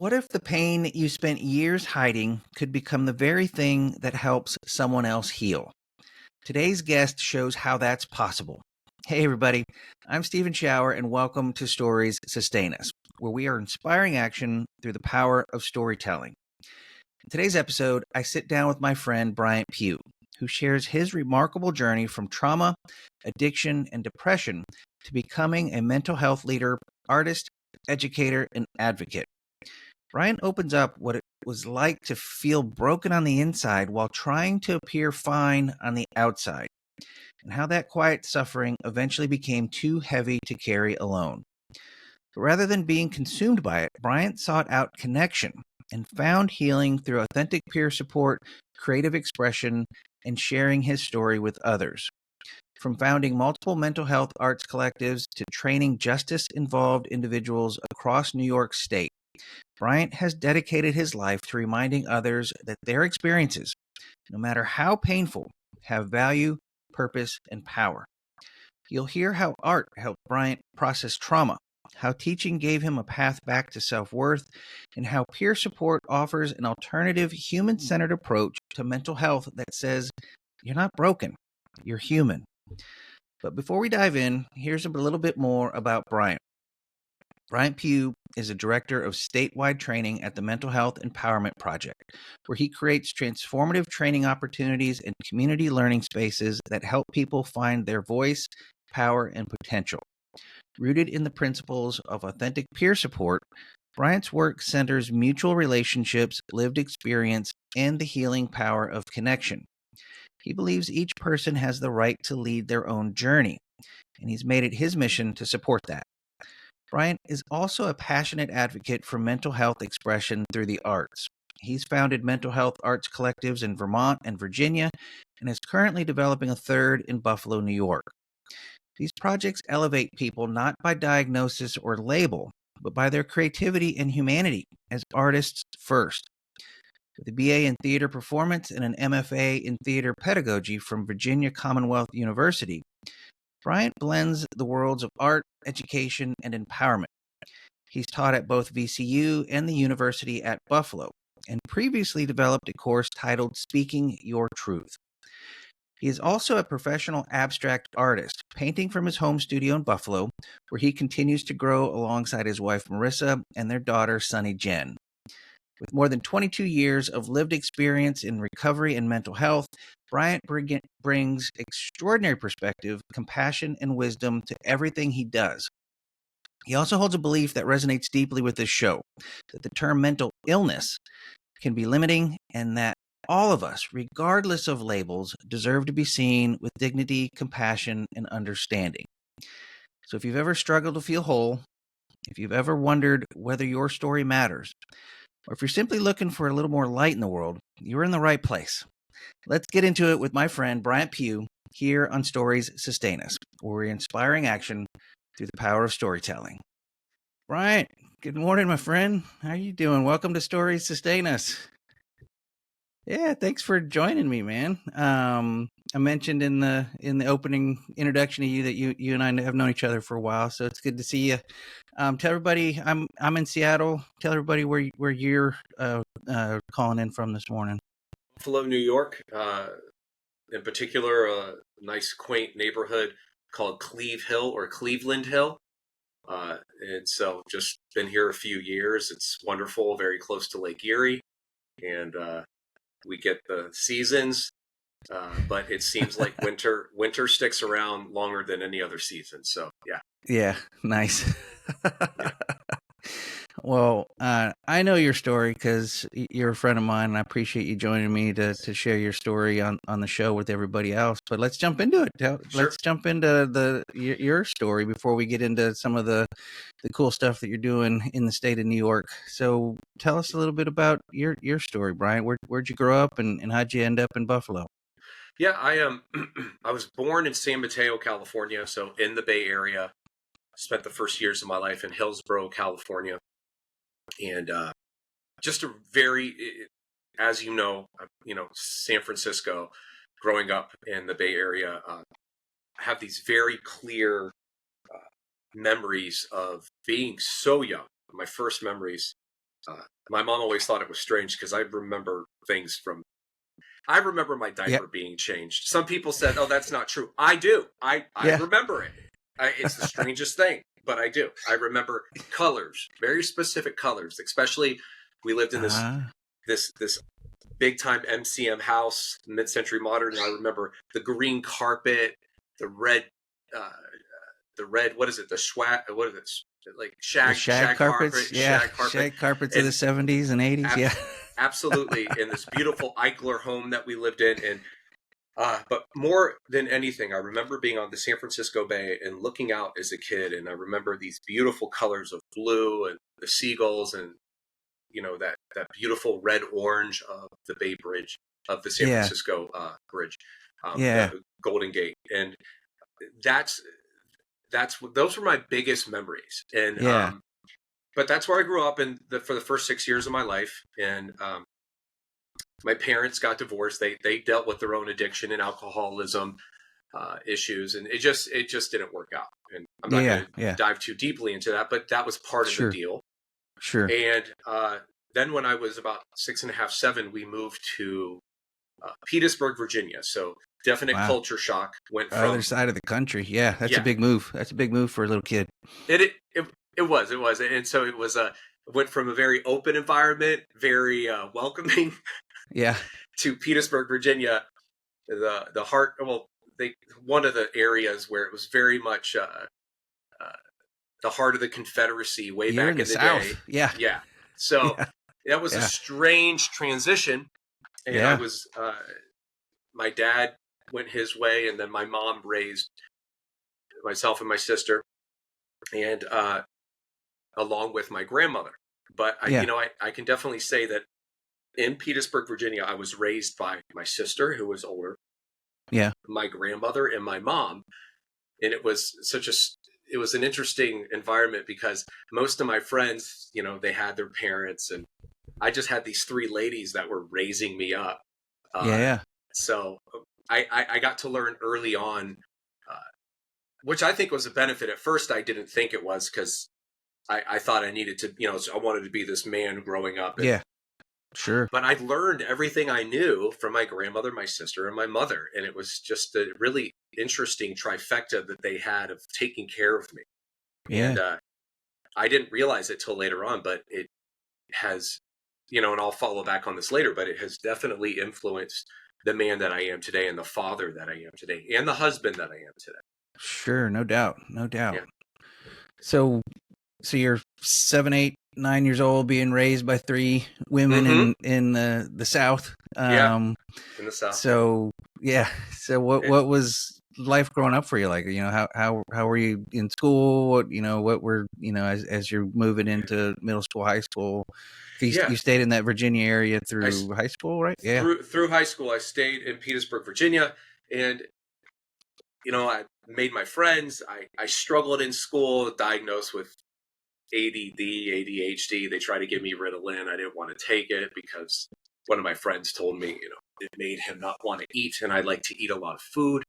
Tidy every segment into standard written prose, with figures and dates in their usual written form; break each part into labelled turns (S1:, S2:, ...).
S1: What if the pain you spent years hiding could become the very thing that helps someone else heal? Today's guest shows how that's possible. Hey, everybody, I'm Steven Schauer, and welcome to Stories Sustain Us, where we are inspiring action through the power of storytelling. In today's episode, I sit down with my friend Bryant Pugh, who shares his remarkable journey from trauma, addiction, and depression to becoming a mental health leader, artist, educator, and advocate. Bryant opens up what it was like to feel broken on the inside while trying to appear fine on the outside, and how that quiet suffering eventually became too heavy to carry alone. But rather than being consumed by it, Bryant sought out connection and found healing through authentic peer support, creative expression, and sharing his story with others. From founding multiple mental health arts collectives to training justice involved individuals across New York State, Bryant has dedicated his life to reminding others that their experiences, no matter how painful, have value, purpose, and power. You'll hear how art helped Bryant process trauma, how teaching gave him a path back to self-worth, and how peer support offers an alternative, human-centered approach to mental health that says, you're not broken, you're human. But before we dive in, here's a little bit more about Bryant. Bryant Pugh is a director of statewide training at the Mental Health Empowerment Project, where he creates transformative training opportunities and community learning spaces that help people find their voice, power, and potential. Rooted in the principles of authentic peer support, Bryant's work centers mutual relationships, lived experience, and the healing power of connection. He believes each person has the right to lead their own journey, and he's made it his mission to support that. Bryant is also a passionate advocate for mental health expression through the arts. He's founded mental health arts collectives in Vermont and Virginia and is currently developing a third in Buffalo, New York. These projects elevate people not by diagnosis or label, but by their creativity and humanity as artists first. With a BA in theater performance and an MFA in theater pedagogy from Virginia Commonwealth University, Bryant blends the worlds of art, education, and empowerment. He's taught at both VCU and the University at Buffalo, and previously developed a course titled Speaking Your Truth. He is also a professional abstract artist, painting from his home studio in Buffalo, where he continues to grow alongside his wife Marissa and their daughter Sunny Jen. With more than 22 years of lived experience in recovery and mental health, Bryant brings extraordinary perspective, compassion, and wisdom to everything he does. He also holds a belief that resonates deeply with this show, that the term mental illness can be limiting and that all of us, regardless of labels, deserve to be seen with dignity, compassion, and understanding. So if you've ever struggled to feel whole, if you've ever wondered whether your story matters, or if you're simply looking for a little more light in the world, you're in the right place. Let's get into it with my friend Bryant Pugh here on Stories Sustain Us, where we're inspiring action through the power of storytelling. Bryant, good morning, my friend. How are you doing? Welcome to Stories Sustain Us. Yeah, thanks for joining me, man. I mentioned in the opening introduction to you that you and I have known each other for a while, so it's good to see you. Tell everybody I'm in Seattle. Tell everybody where you're calling in from this morning.
S2: Buffalo, New York, in particular, a nice quaint neighborhood called Cleve Hill or Cleveland Hill. And so just been here a few years. It's wonderful, very close to Lake Erie, and we get the seasons, but it seems like winter sticks around longer than any other season. So yeah.
S1: Yeah, nice.
S2: Yeah.
S1: Well, I know your story because you're a friend of mine, and I appreciate you joining me to share your story on the show with everybody else. But let's jump into it.
S2: Sure.
S1: Let's jump into your story before we get into some of the cool stuff that you're doing in the state of New York. So tell us a little bit about your story, Brian. Where'd you grow up, and how'd you end up in Buffalo?
S2: Yeah, I was born in San Mateo, California, so in the Bay Area. Spent the first years of my life in Hillsborough, California. And just a very, as you know, San Francisco, growing up in the Bay Area, have these very clear memories of being so young. My first memories My mom always thought it was strange because I remember my
S1: Yeah.
S2: diaper being changed. Some people said, "Oh, that's not true." I do. I
S1: Yeah.
S2: remember it. It's the strangest thing, but I do. I remember colors, very specific colors. Especially, we lived in
S1: Uh,
S2: this big time MCM house, mid century modern. And I remember the green carpet, the red, uh, What is it? The swag. What is it? Like
S1: the
S2: shag
S1: shag carpets. Yeah.
S2: shag carpet,
S1: Shag carpets of the
S2: and
S1: 70s and 80s. Yeah.
S2: absolutely in this beautiful Eichler home that we lived in. And but more than anything, I remember being on the San Francisco Bay and looking out as a kid, and I remember these beautiful colors of blue and the seagulls, and that beautiful red orange of the Bay Bridge, of the San
S1: Yeah.
S2: Francisco Bridge,
S1: Yeah.
S2: the Golden Gate, and that's those were my biggest memories. And
S1: Yeah.
S2: but that's where I grew up, and for the first 6 years of my life. And my parents got divorced. They dealt with their own addiction and alcoholism issues, and it just didn't work out. And I'm not
S1: Yeah.
S2: going to
S1: Yeah.
S2: dive too deeply into that, but that was part of the
S1: Sure.
S2: deal.
S1: Sure.
S2: And then when I was about 6.5, 7, we moved to Petersburg, Virginia. So definite
S1: Wow.
S2: culture shock. Went
S1: Other
S2: from
S1: side of the country. Yeah. That's a
S2: yeah,
S1: big move. That's a big move for a little kid.
S2: it was, and so it was went from a very open environment, very welcoming,
S1: Yeah.
S2: to Petersburg, Virginia, the heart. Well, one of the areas where it was very much the heart of the Confederacy way
S1: You're
S2: back
S1: in the
S2: in the
S1: South.
S2: day.
S1: Yeah.
S2: Yeah, so
S1: Yeah.
S2: that was a
S1: Yeah.
S2: strange transition, and I
S1: Yeah.
S2: was my dad went his way, and then my mom raised myself and my sister, and along with my grandmother. But
S1: Yeah.
S2: I can definitely say that in Petersburg, Virginia, I was raised by my sister, who was older,
S1: Yeah.
S2: my grandmother, and my mom. And it was an interesting environment because most of my friends, they had their parents, and I just had these three ladies that were raising me up. Uh,
S1: Yeah.
S2: so I got to learn early on, uh, which I think was a benefit. At first, I didn't think it was, because I thought I needed to, I wanted to be this man growing up.
S1: Yeah. Sure.
S2: But I learned everything I knew from my grandmother, my sister, and my mother. And it was just a really interesting trifecta that they had of taking care of me.
S1: Yeah.
S2: And I didn't realize it till later on, but it has, and I'll follow back on this later, but it has definitely influenced the man that I am today, and the father that I am today, and the husband that I am today.
S1: Sure. No doubt. No doubt.
S2: Yeah.
S1: So you're 7, 8, 9 years old, being raised by three women
S2: Mm-hmm.
S1: in the South.
S2: Yeah. In the South.
S1: So yeah. So what was life growing up for you like? How were you in school? What were as you're moving into middle school, high school? You stayed in that Virginia area through high school, right? Yeah.
S2: Through high school, I stayed in Petersburg, Virginia, and I made my friends. I struggled in school, diagnosed with ADD, ADHD. They tried to give me Ritalin. I didn't want to take it because one of my friends told me, it made him not want to eat, and I like to eat a lot of food.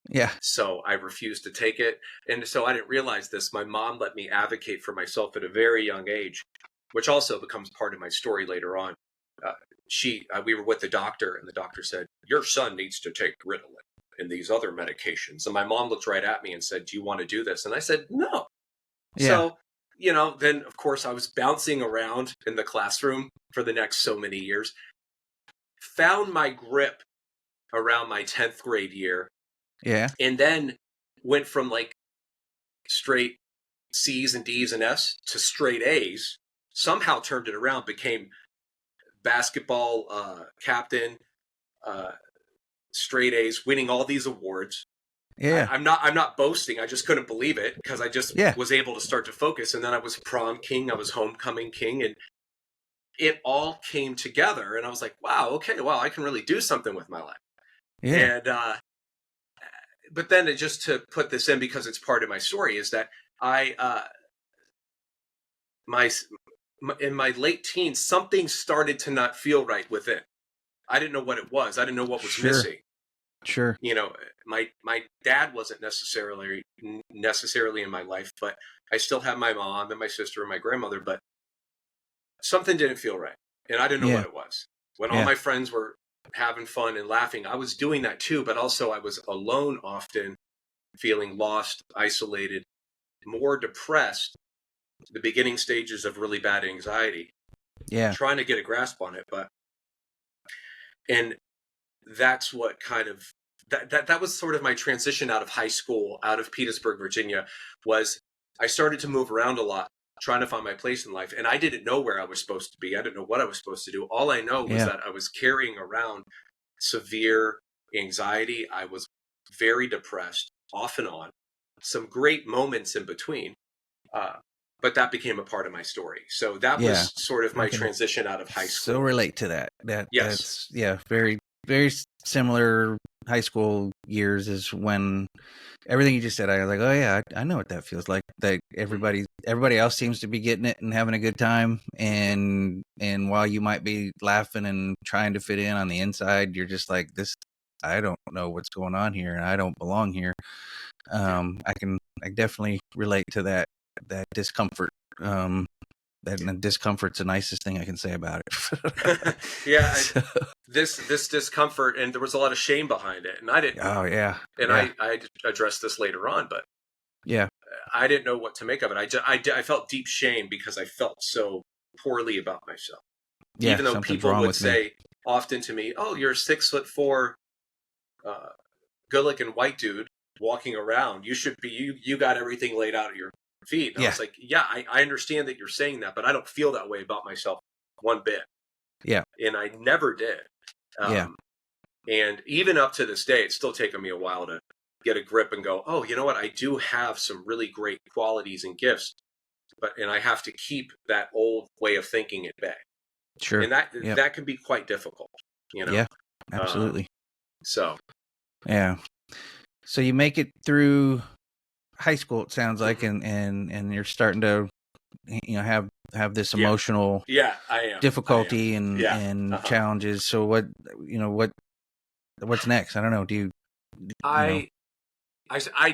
S1: Yeah.
S2: So I refused to take it. And so I didn't realize this. My mom let me advocate for myself at a very young age, which also becomes part of my story later on. We were with the doctor, and the doctor said, "Your son needs to take Ritalin and these other medications." And my mom looked right at me and said, "Do you want to do this?" And I said, "No."
S1: Yeah.
S2: So, then of course I was bouncing around in the classroom for the next so many years, found my grip around my 10th grade year.
S1: Yeah.
S2: And then went from like straight C's and D's and F's to straight A's, somehow turned it around, became basketball captain, straight A's, winning all these awards.
S1: Yeah.
S2: I'm not boasting. I just couldn't believe it, because I just was able to start to focus. And then I was prom king. I was homecoming king, and it all came together. And I was like, wow, okay, well, I can really do something with my life.
S1: Yeah.
S2: And, but then just to put this in, because it's part of my story, is that in my late teens, something started to not feel right within. I didn't know what it was. I didn't know what was missing.
S1: Sure.
S2: My dad wasn't necessarily in my life, but I still have my mom and my sister and my grandmother. But something didn't feel right, and I didn't know
S1: Yeah.
S2: what it was. When all
S1: Yeah.
S2: my friends were having fun and laughing, I was doing that too, but also I was alone often, feeling lost, isolated, more depressed, the beginning stages of really bad anxiety,
S1: Yeah.
S2: trying to get a grasp on it. And that's what kind of, that was sort of my transition out of high school, out of Petersburg, Virginia, was I started to move around a lot, trying to find my place in life. And I didn't know where I was supposed to be. I didn't know what I was supposed to do. All I know was
S1: Yeah.
S2: that I was carrying around severe anxiety. I was very depressed off and on, some great moments in between. But that became a part of my story. So that
S1: Yeah.
S2: was sort of
S1: I
S2: my
S1: can
S2: transition out of high
S1: so
S2: school.
S1: relate to that.
S2: Yes.
S1: That's very, very similar. High school years is when everything you just said, I was like, oh yeah, I know what that feels like. That everybody else seems to be getting it and having a good time, and while you might be laughing and trying to fit in on the inside, you're just like, this, I don't know what's going on here, and I don't belong here. I definitely relate to that discomfort. That discomfort's the nicest thing I can say about it.
S2: Yeah.
S1: So,
S2: This discomfort, and there was a lot of shame behind it, and I didn't.
S1: oh yeah.
S2: And
S1: Yeah.
S2: I addressed this later on, but
S1: Yeah.
S2: I didn't know what to make of it. I felt deep shame because I felt so poorly about myself.
S1: Yeah.
S2: Even though
S1: Something's
S2: people
S1: wrong
S2: would
S1: with me.
S2: say often to me, "Oh, you're a 6'4", good-looking white dude walking around. You should be. You got everything laid out at your feet." And I
S1: Yeah.
S2: was like, "Yeah, I understand that you're saying that, but I don't feel that way about myself one bit."
S1: Yeah.
S2: And I never did.
S1: Yeah.
S2: And even up to this day, it's still taken me a while to get a grip and go, oh, you know what? I do have some really great qualities and gifts, and I have to keep that old way of thinking at bay.
S1: Sure.
S2: And that
S1: Yep.
S2: that can be quite difficult, you know?
S1: Yeah. Absolutely.
S2: So.
S1: Yeah. So you make it through high school, it sounds like, and you're starting to, have this emotional
S2: Yeah, I am.
S1: difficulty
S2: I am.
S1: and challenges. So what's next? I don't know. Do you?
S2: I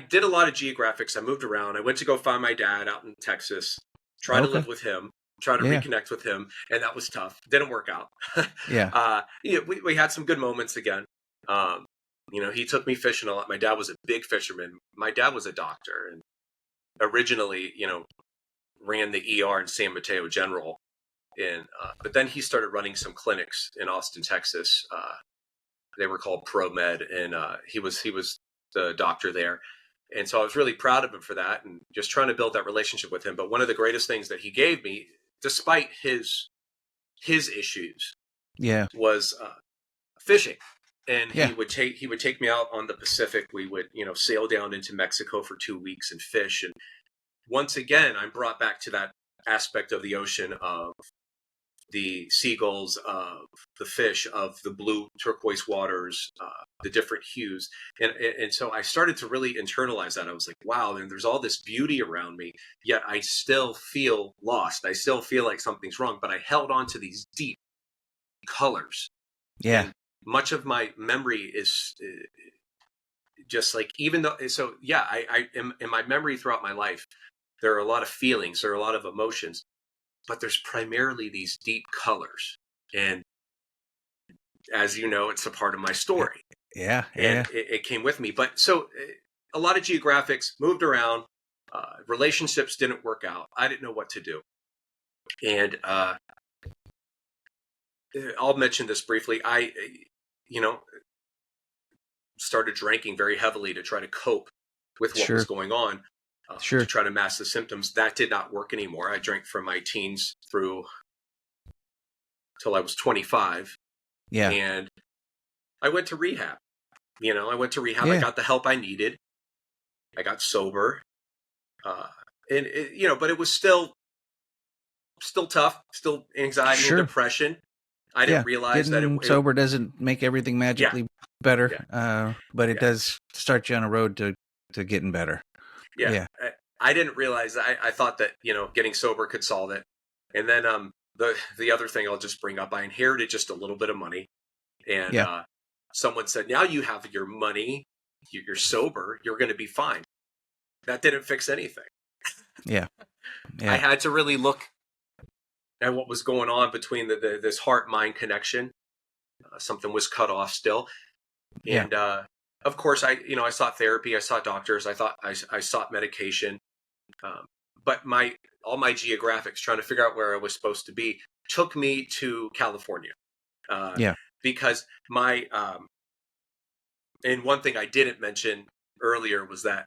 S2: did a lot of geographics. I moved around. I went to go find my dad out in Texas, try to live with him, try to reconnect with him, and that was tough. Didn't work out.
S1: Yeah.
S2: We had some good moments again. He took me fishing a lot. My dad was a big fisherman. My dad was a doctor, and originally, ran the ER in San Mateo General. But then he started running some clinics in Austin, Texas. They were called ProMed, and he was the doctor there. And so I was really proud of him for that, and just trying to build that relationship with him. But one of the greatest things that he gave me, despite his issues, was fishing. And he would take me out on the Pacific. We would, sail down into Mexico for 2 weeks and fish. And once again, I'm brought back to that aspect of the ocean, of the seagulls, of the fish, of the blue turquoise waters, the different hues. And so I started to really internalize that. I was like, wow, and there's all this beauty around me, yet I still feel lost. I still feel like something's wrong, but I held on to these deep colors.
S1: Yeah.
S2: And much of my memory is just like, even though, so yeah, I in my memory throughout my life, there are a lot of feelings, there are a lot of emotions, but there's primarily these deep colors. And as you know, it's a part of my story.
S1: Yeah.
S2: And it came with me. But so a lot of geographics, moved around, relationships didn't work out. I didn't know what to do. And I'll mention this briefly. I started drinking very heavily to try to cope with what was going on, to try to mask the symptoms. That did not work anymore. I drank from my teens through till I was 25.
S1: Yeah.
S2: And I went to rehab. I went to rehab.
S1: Yeah.
S2: I got the help I needed. I got sober. And but it was still tough, still anxiety and depression. I didn't realize that
S1: sober doesn't make everything magically better, but it does start you on a road to getting better.
S2: Yeah. I didn't realize that. I thought that, getting sober could solve it. And then the other thing I'll just bring up, I inherited just a little bit of money. And someone said, now you have your money, you're sober, you're going to be fine. That didn't fix anything.
S1: Yeah.
S2: I had to really look and what was going on between this heart-mind connection. Something was cut off still.
S1: Yeah.
S2: And of course, I sought therapy, I sought doctors, I sought medication. But all my geographics, trying to figure out where I was supposed to be, took me to California.
S1: Yeah.
S2: Because and one thing I didn't mention earlier was that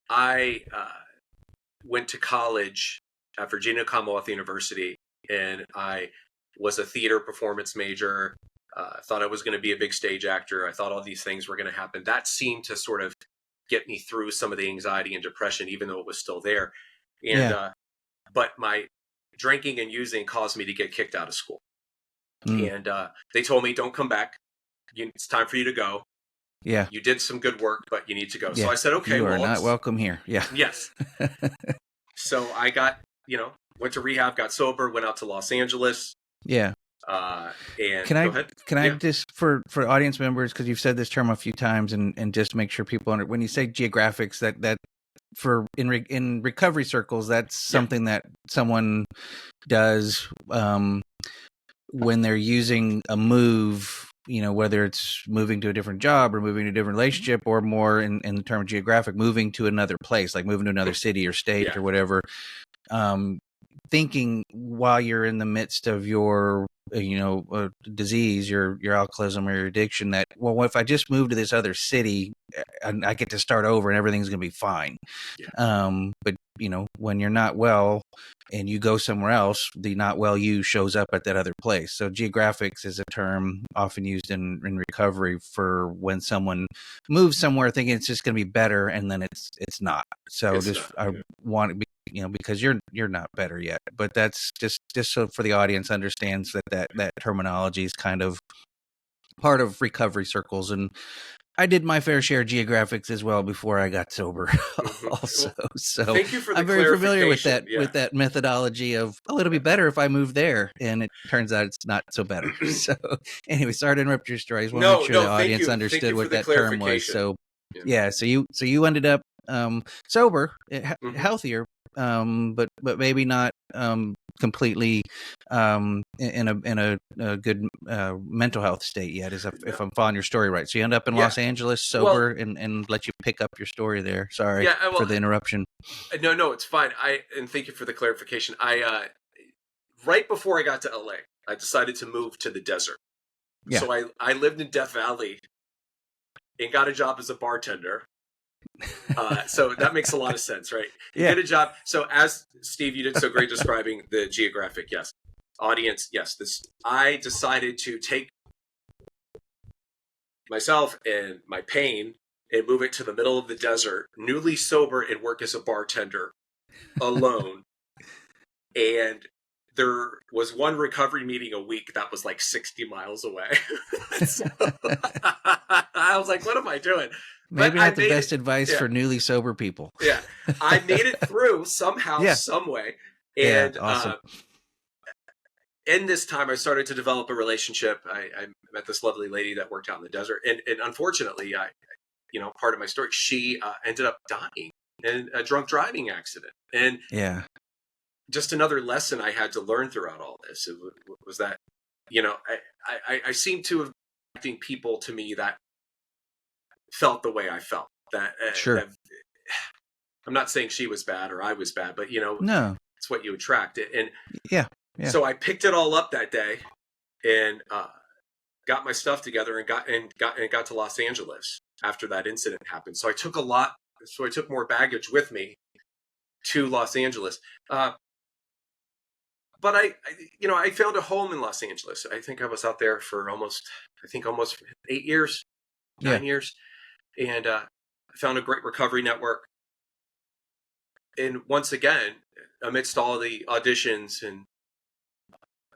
S2: I went to college at Virginia Commonwealth University, and I was a theater performance major. I thought I was going to be a big stage actor. I thought all these things were going to happen. That seemed to sort of get me through some of the anxiety and depression, even though it was still there. And but my drinking and using caused me to get kicked out of school. And they told me, don't come back. It's time for you to go.
S1: Yeah.
S2: You did some good work, but you need to go. So I said, okay,
S1: you are not welcome here. Yeah.
S2: Yes. So I got, went to rehab, got sober, went out to Los Angeles.
S1: Yeah.
S2: And
S1: can I
S2: Yeah.
S1: just, for audience members, because you've said this term a few times, and just make sure people when you say geographics, that for in recovery circles, that's something that someone does when they're using a move, whether it's moving to a different job or moving to a different relationship, or more in the term of geographic, moving to another place, like moving to another city or state or whatever. Thinking while you're in the midst of your disease, your alcoholism or your addiction, that, well, if I just move to this other city and I get to start over and everything's going to be fine. But when you're not well and you go somewhere else, the not well you shows up at that other place. So geographics is a term often used in recovery for when someone moves somewhere thinking it's just going to be better, and then it's not. So I want to be, because you're not better yet. But that's just so for the audience understands that terminology is kind of part of recovery circles. And I did my fair share of geographics as well before I got sober also. So
S2: thank you for the
S1: I'm very familiar with that methodology of, it'll be better if I move there. And it turns out it's not so better. So anyway, sorry to interrupt your story. I just want to make sure the audience understood what that term was. So so you ended up sober, healthier, but maybe not completely in a good mental health state yet, if I'm following your story right. So you end up in Los Angeles sober, and let you pick up your story there. Sorry for the interruption.
S2: No, it's fine. And thank you for the clarification. I right before I got to LA, I decided to move to the desert. So I lived in Death Valley and got a job as a bartender. So that makes a lot of sense, right? You get a job. So as Steve, you did so great describing the geographic, audience, I decided to take myself and my pain and move it to the middle of the desert, newly sober, and work as a bartender alone. And there was one recovery meeting a week that was like 60 miles away. So, I was like, what am I doing?
S1: Maybe not the best advice for newly sober people.
S2: I made it through somehow, some way. And
S1: awesome.
S2: In this time, I started to develop a relationship. I met this lovely lady that worked out in the desert. And unfortunately, part of my story, she ended up dying in a drunk driving accident. And just another lesson I had to learn throughout all this was that, I seem to have been people to me that felt the way I felt. That I'm not saying she was bad or I was bad, but
S1: no,
S2: it's what you attract. And
S1: so
S2: I picked it all up that day and got my stuff together and got to Los Angeles after that incident happened. So I took more baggage with me to Los Angeles. But I found a home in Los Angeles. I think I was out there for almost 8 years, 9 years. And I found a great recovery network. And once again, amidst all the auditions and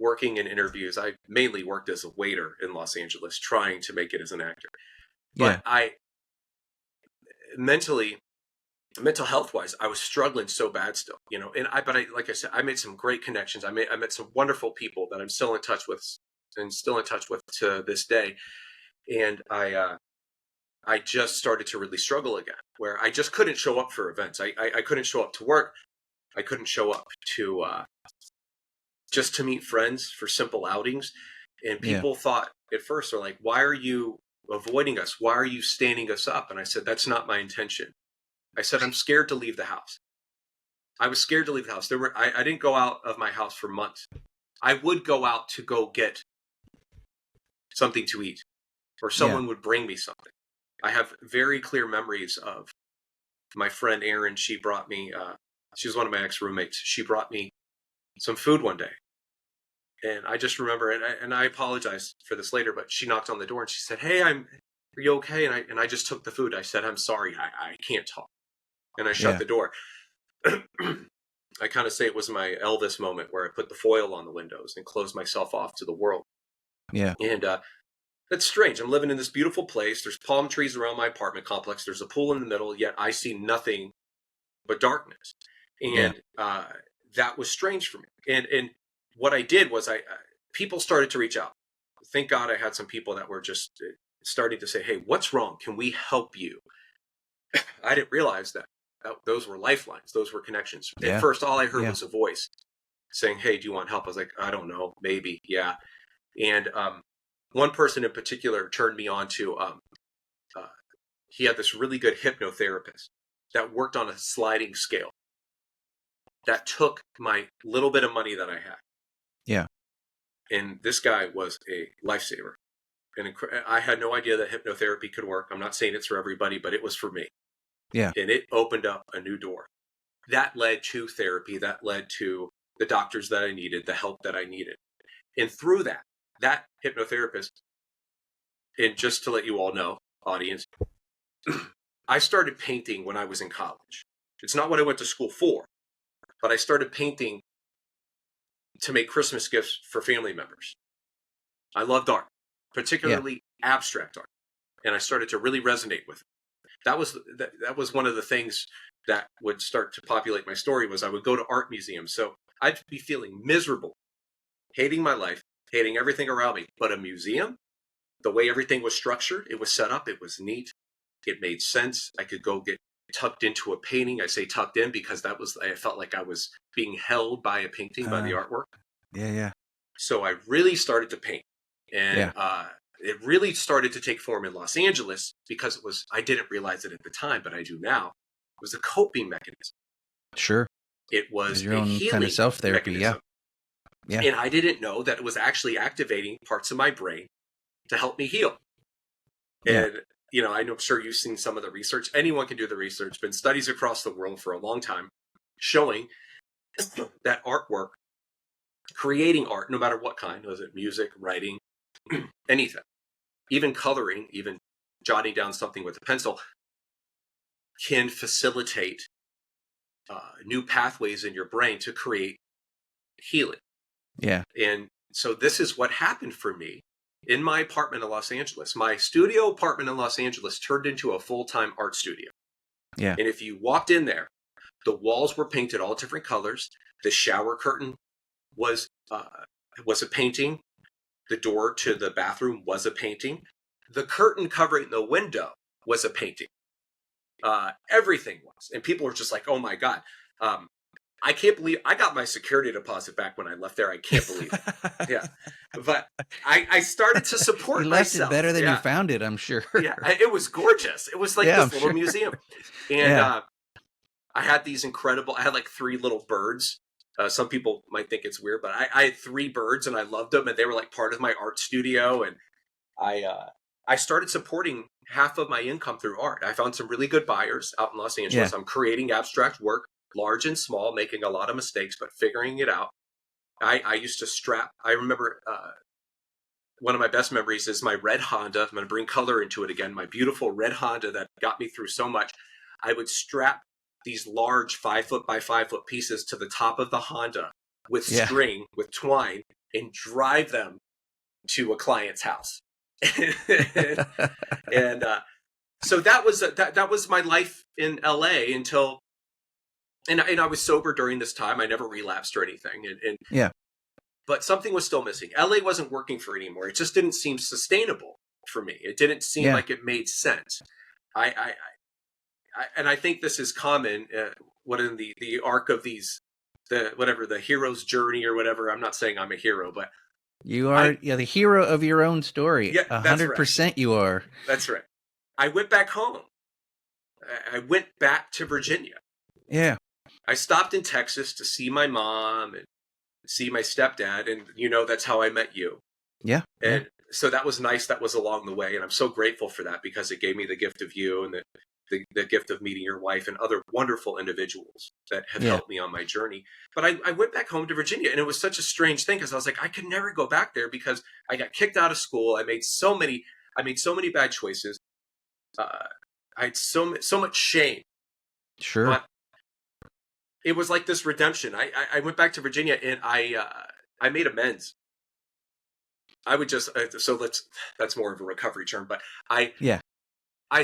S2: working in interviews, I mainly worked as a waiter in Los Angeles, trying to make it as an actor. But mental health wise, I was struggling so bad still, like I said, I made some great connections. I met some wonderful people that I'm still in touch with to this day. And I just started to really struggle again, where I just couldn't show up for events. I couldn't show up to work. I couldn't show up to just to meet friends for simple outings. And
S1: Yeah.
S2: people thought at first, they're like, why are you avoiding us? Why are you standing us up? And I said, that's not my intention. I said, I'm scared to leave the house. I was scared to leave the house. I didn't go out of my house for months. I would go out to go get something to eat, or someone would bring me something. I have very clear memories of my friend Erin. She brought me, she was one of my ex-roommates. She brought me some food one day. And I just remember, and I apologize for this later, but she knocked on the door and she said, hey, are you okay? And I just took the food. I said, I'm sorry, I can't talk. And I shut the door. I kind of say it was my Elvis moment where I put the foil on the windows and closed myself off to the world.
S1: Yeah.
S2: And that's strange. I'm living in this beautiful place. There's palm trees around my apartment complex. There's a pool in the middle, yet I see nothing but darkness. And that was strange for me. And what I did was people started to reach out. Thank God I had some people that were just starting to say, hey, what's wrong? Can we help you? I didn't realize that those were lifelines. Those were connections. At first, all I heard was a voice saying, hey, do you want help? I was like, I don't know, maybe. Yeah. And one person in particular turned me on to, he had this really good hypnotherapist that worked on a sliding scale that took my little bit of money that I had.
S1: Yeah.
S2: And this guy was a lifesaver. And I had no idea that hypnotherapy could work. I'm not saying it's for everybody, but it was for me.
S1: Yeah.
S2: And it opened up a new door. That led to therapy. That led to the doctors that I needed, the help that I needed. And through that hypnotherapist, and just to let you all know, audience, I started painting when I was in college. It's not what I went to school for, but I started painting to make Christmas gifts for family members. I loved art, particularly abstract art. And I started to really resonate with it. That was one of the things that would start to populate my story was I would go to art museums. So I'd be feeling miserable, hating my life, hating everything around me. But a museum, the way everything was structured, it was set up, it was neat, it made sense. I could go get tucked into a painting. I say tucked in because I felt like I was being held by a painting, by the artwork.
S1: Yeah.
S2: So I really started to paint. And it really started to take form in Los Angeles because I didn't realize it at the time, but I do now. It was a coping mechanism.
S1: Sure.
S2: It was
S1: your
S2: a
S1: own
S2: healing
S1: kind of self-therapy.
S2: mechanism.
S1: Yeah.
S2: And I didn't know that it was actually activating parts of my brain to help me heal. And, I'm sure you've seen some of the research. Anyone can do the research. Been studies across the world for a long time showing that artwork, creating art, no matter what kind, was it music, writing, anything, even coloring, even jotting down something with a pencil, can facilitate new pathways in your brain to create healing.
S1: Yeah.
S2: And so this is what happened for me in my apartment in Los Angeles. My studio apartment in Los Angeles turned into a full-time art studio.
S1: Yeah.
S2: And if you walked in there, the walls were painted all different colors. The shower curtain was a painting. The door to the bathroom was a painting. The curtain covering the window was a painting. Everything was. And people were just like, oh my God. I can't believe I got my security deposit back when I left there. I can't believe it. Yeah. But I started to support
S1: you left
S2: myself.
S1: it better than you found it, I'm sure.
S2: Yeah. It was gorgeous. It was like this little museum. And I had these I had like 3 little birds. Some people might think it's weird, but I had 3 birds and I loved them. And they were like part of my art studio. And I started supporting half of my income through art. I found some really good buyers out in Los Angeles. I'm creating abstract work, large and small, making a lot of mistakes, but figuring it out. I used to I remember one of my best memories is my red Honda. I'm going to bring color into it again. My beautiful red Honda that got me through so much. I would strap these large 5-foot by 5-foot pieces to the top of the Honda with string, with twine, and drive them to a client's house. and so that was my life in LA until, and I was sober during this time. I never relapsed or anything. But something was still missing. LA wasn't working for me anymore. It just didn't seem sustainable for me. It didn't seem like it made sense. And I think this is common. What in the arc of these the hero's journey or whatever. I'm not saying I'm a hero, but
S1: You are the hero of your own story.
S2: Yeah, that's right.
S1: 100% you are.
S2: That's right. I went back home. I went back to Virginia.
S1: Yeah.
S2: I stopped in Texas to see my mom and see my stepdad, and that's how I met you.
S1: Yeah.
S2: And so that was nice. That was along the way, and I'm so grateful for that because it gave me the gift of you and the gift of meeting your wife and other wonderful individuals that have helped me on my journey. But I went back home to Virginia, and it was such a strange thing because I was like, I could never go back there because I got kicked out of school. I made so many bad choices. I had so much shame.
S1: Sure.
S2: But it was like this redemption. I went back to Virginia and I made amends. I would just that's more of a recovery term, but I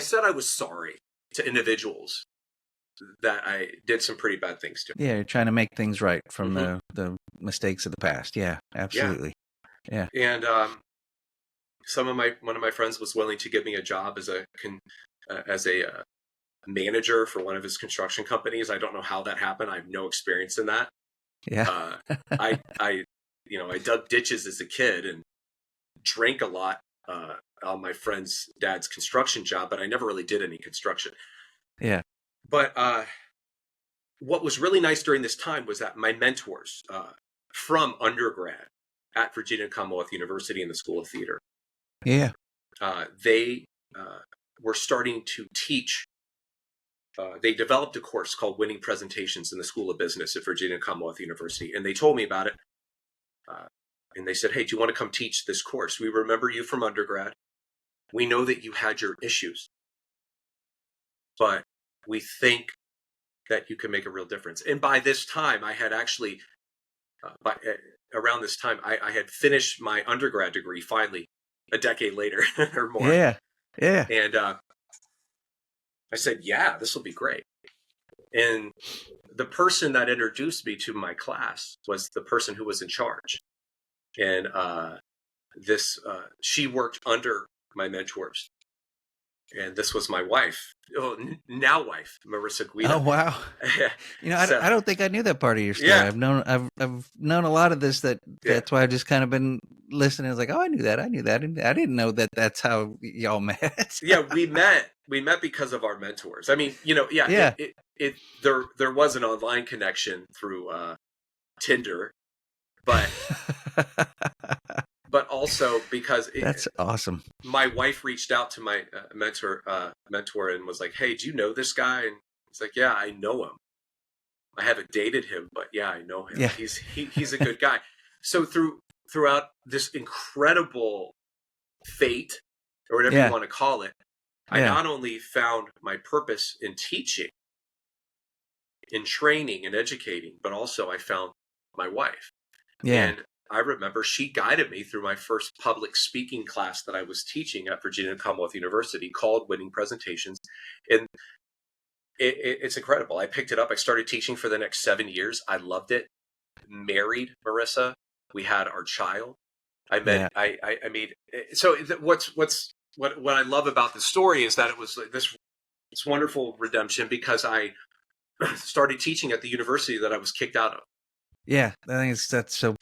S2: said I was sorry to individuals that I did some pretty bad things to.
S1: Yeah, you're trying to make things right from the mistakes of the past. Yeah, absolutely. Yeah.
S2: And one of my friends was willing to give me a job as a manager for one of his construction companies. I don't know how that happened. I have no experience in that.
S1: Yeah.
S2: I dug ditches as a kid and drank a lot on my friend's dad's construction job, but I never really did any construction.
S1: Yeah.
S2: But what was really nice during this time was that my mentors from undergrad at Virginia Commonwealth University in the School of Theater, they were starting to teach. They developed a course called Winning Presentations in the School of Business at Virginia Commonwealth University, and they told me about it. And they said, hey, do you want to come teach this course? We remember you from undergrad. We know that you had your issues, but we think that you can make a real difference. And by this time, I had actually, around this time, I had finished my undergrad degree finally, a decade later or more.
S1: Yeah.
S2: And I said, yeah, this will be great. And the person that introduced me to my class was the person who was in charge. And she worked under my mentors. And this was my wife, now wife, Marissa Guida.
S1: Oh, wow. I don't think I knew that part of your story.
S2: Yeah.
S1: I've known a lot of this. That's why I've just kind of been listening. I was like, oh, I knew that. I didn't know that that's how y'all met.
S2: Yeah, we met because of our mentors. I mean, there was an online connection through Tinder, but also because
S1: that's awesome.
S2: My wife reached out to my mentor and was like, hey, do you know this guy? And he's like, yeah, I know him. I haven't dated him, but yeah, I know him. Yeah. He's a good guy. So throughout this incredible fate, or whatever you want to call it, I not only found my purpose in teaching, in training and educating, but also I found my wife.
S1: Yeah.
S2: And I remember she guided me through my first public speaking class that I was teaching at Virginia Commonwealth University called Winning Presentations. And it's incredible. I picked it up. I started teaching for the next 7 years. I loved it. Married Marissa. We had our child. What I love about the story is that it was this wonderful redemption because I started teaching at the university that I was kicked out of.
S1: Yeah, I think that's so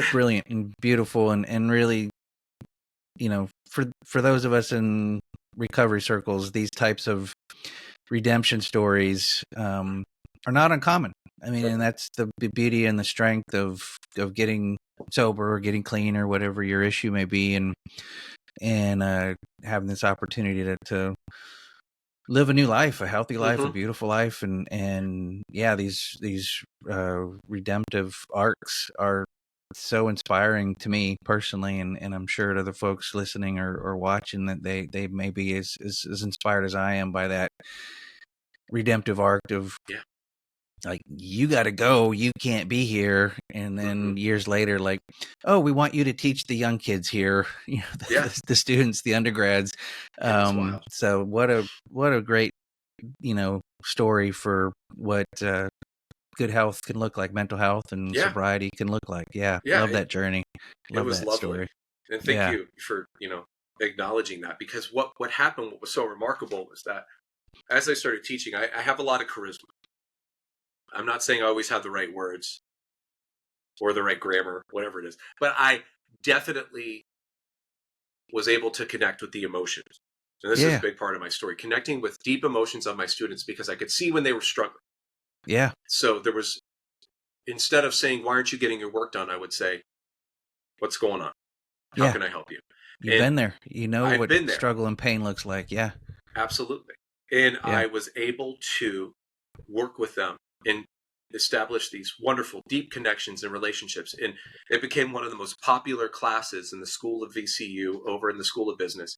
S1: brilliant and beautiful and really, for those of us in recovery circles, these types of redemption stories are not uncommon. I mean, and that's the beauty and the strength of getting sober or getting clean or whatever your issue may be, and having this opportunity to live a new life, a healthy life, a beautiful life, and these redemptive arcs are so inspiring to me personally, and I'm sure to the folks listening or watching that they may be as inspired as I am by that redemptive arc of like, you got to go, you can't be here, and then years later, like, oh, we want you to teach the young kids here, the students, the undergrads. So what a great story for what good health can look like, mental health and sobriety can look like. Love that journey. Love that lovely story.
S2: And thank you for acknowledging that, because what happened, what was so remarkable was that as I started teaching, I have a lot of charisma. I'm not saying I always have the right words or the right grammar, whatever it is, but I definitely was able to connect with the emotions. And this is a
S1: Yeah.
S2: big part of my story, connecting with deep emotions of my students because I could see when they were struggling.
S1: Yeah.
S2: So there was, instead of saying, why aren't you getting your work done? I would say, what's going on? How
S1: Yeah.
S2: can I help you?
S1: You've
S2: And
S1: been there. You know
S2: I've
S1: what
S2: been there.
S1: struggle and pain looks like. Yeah.
S2: Absolutely. And
S1: Yeah.
S2: I was able to work with them and establish these wonderful, deep connections and relationships. And it became one of the most popular classes in the School of VCU over in the School of Business.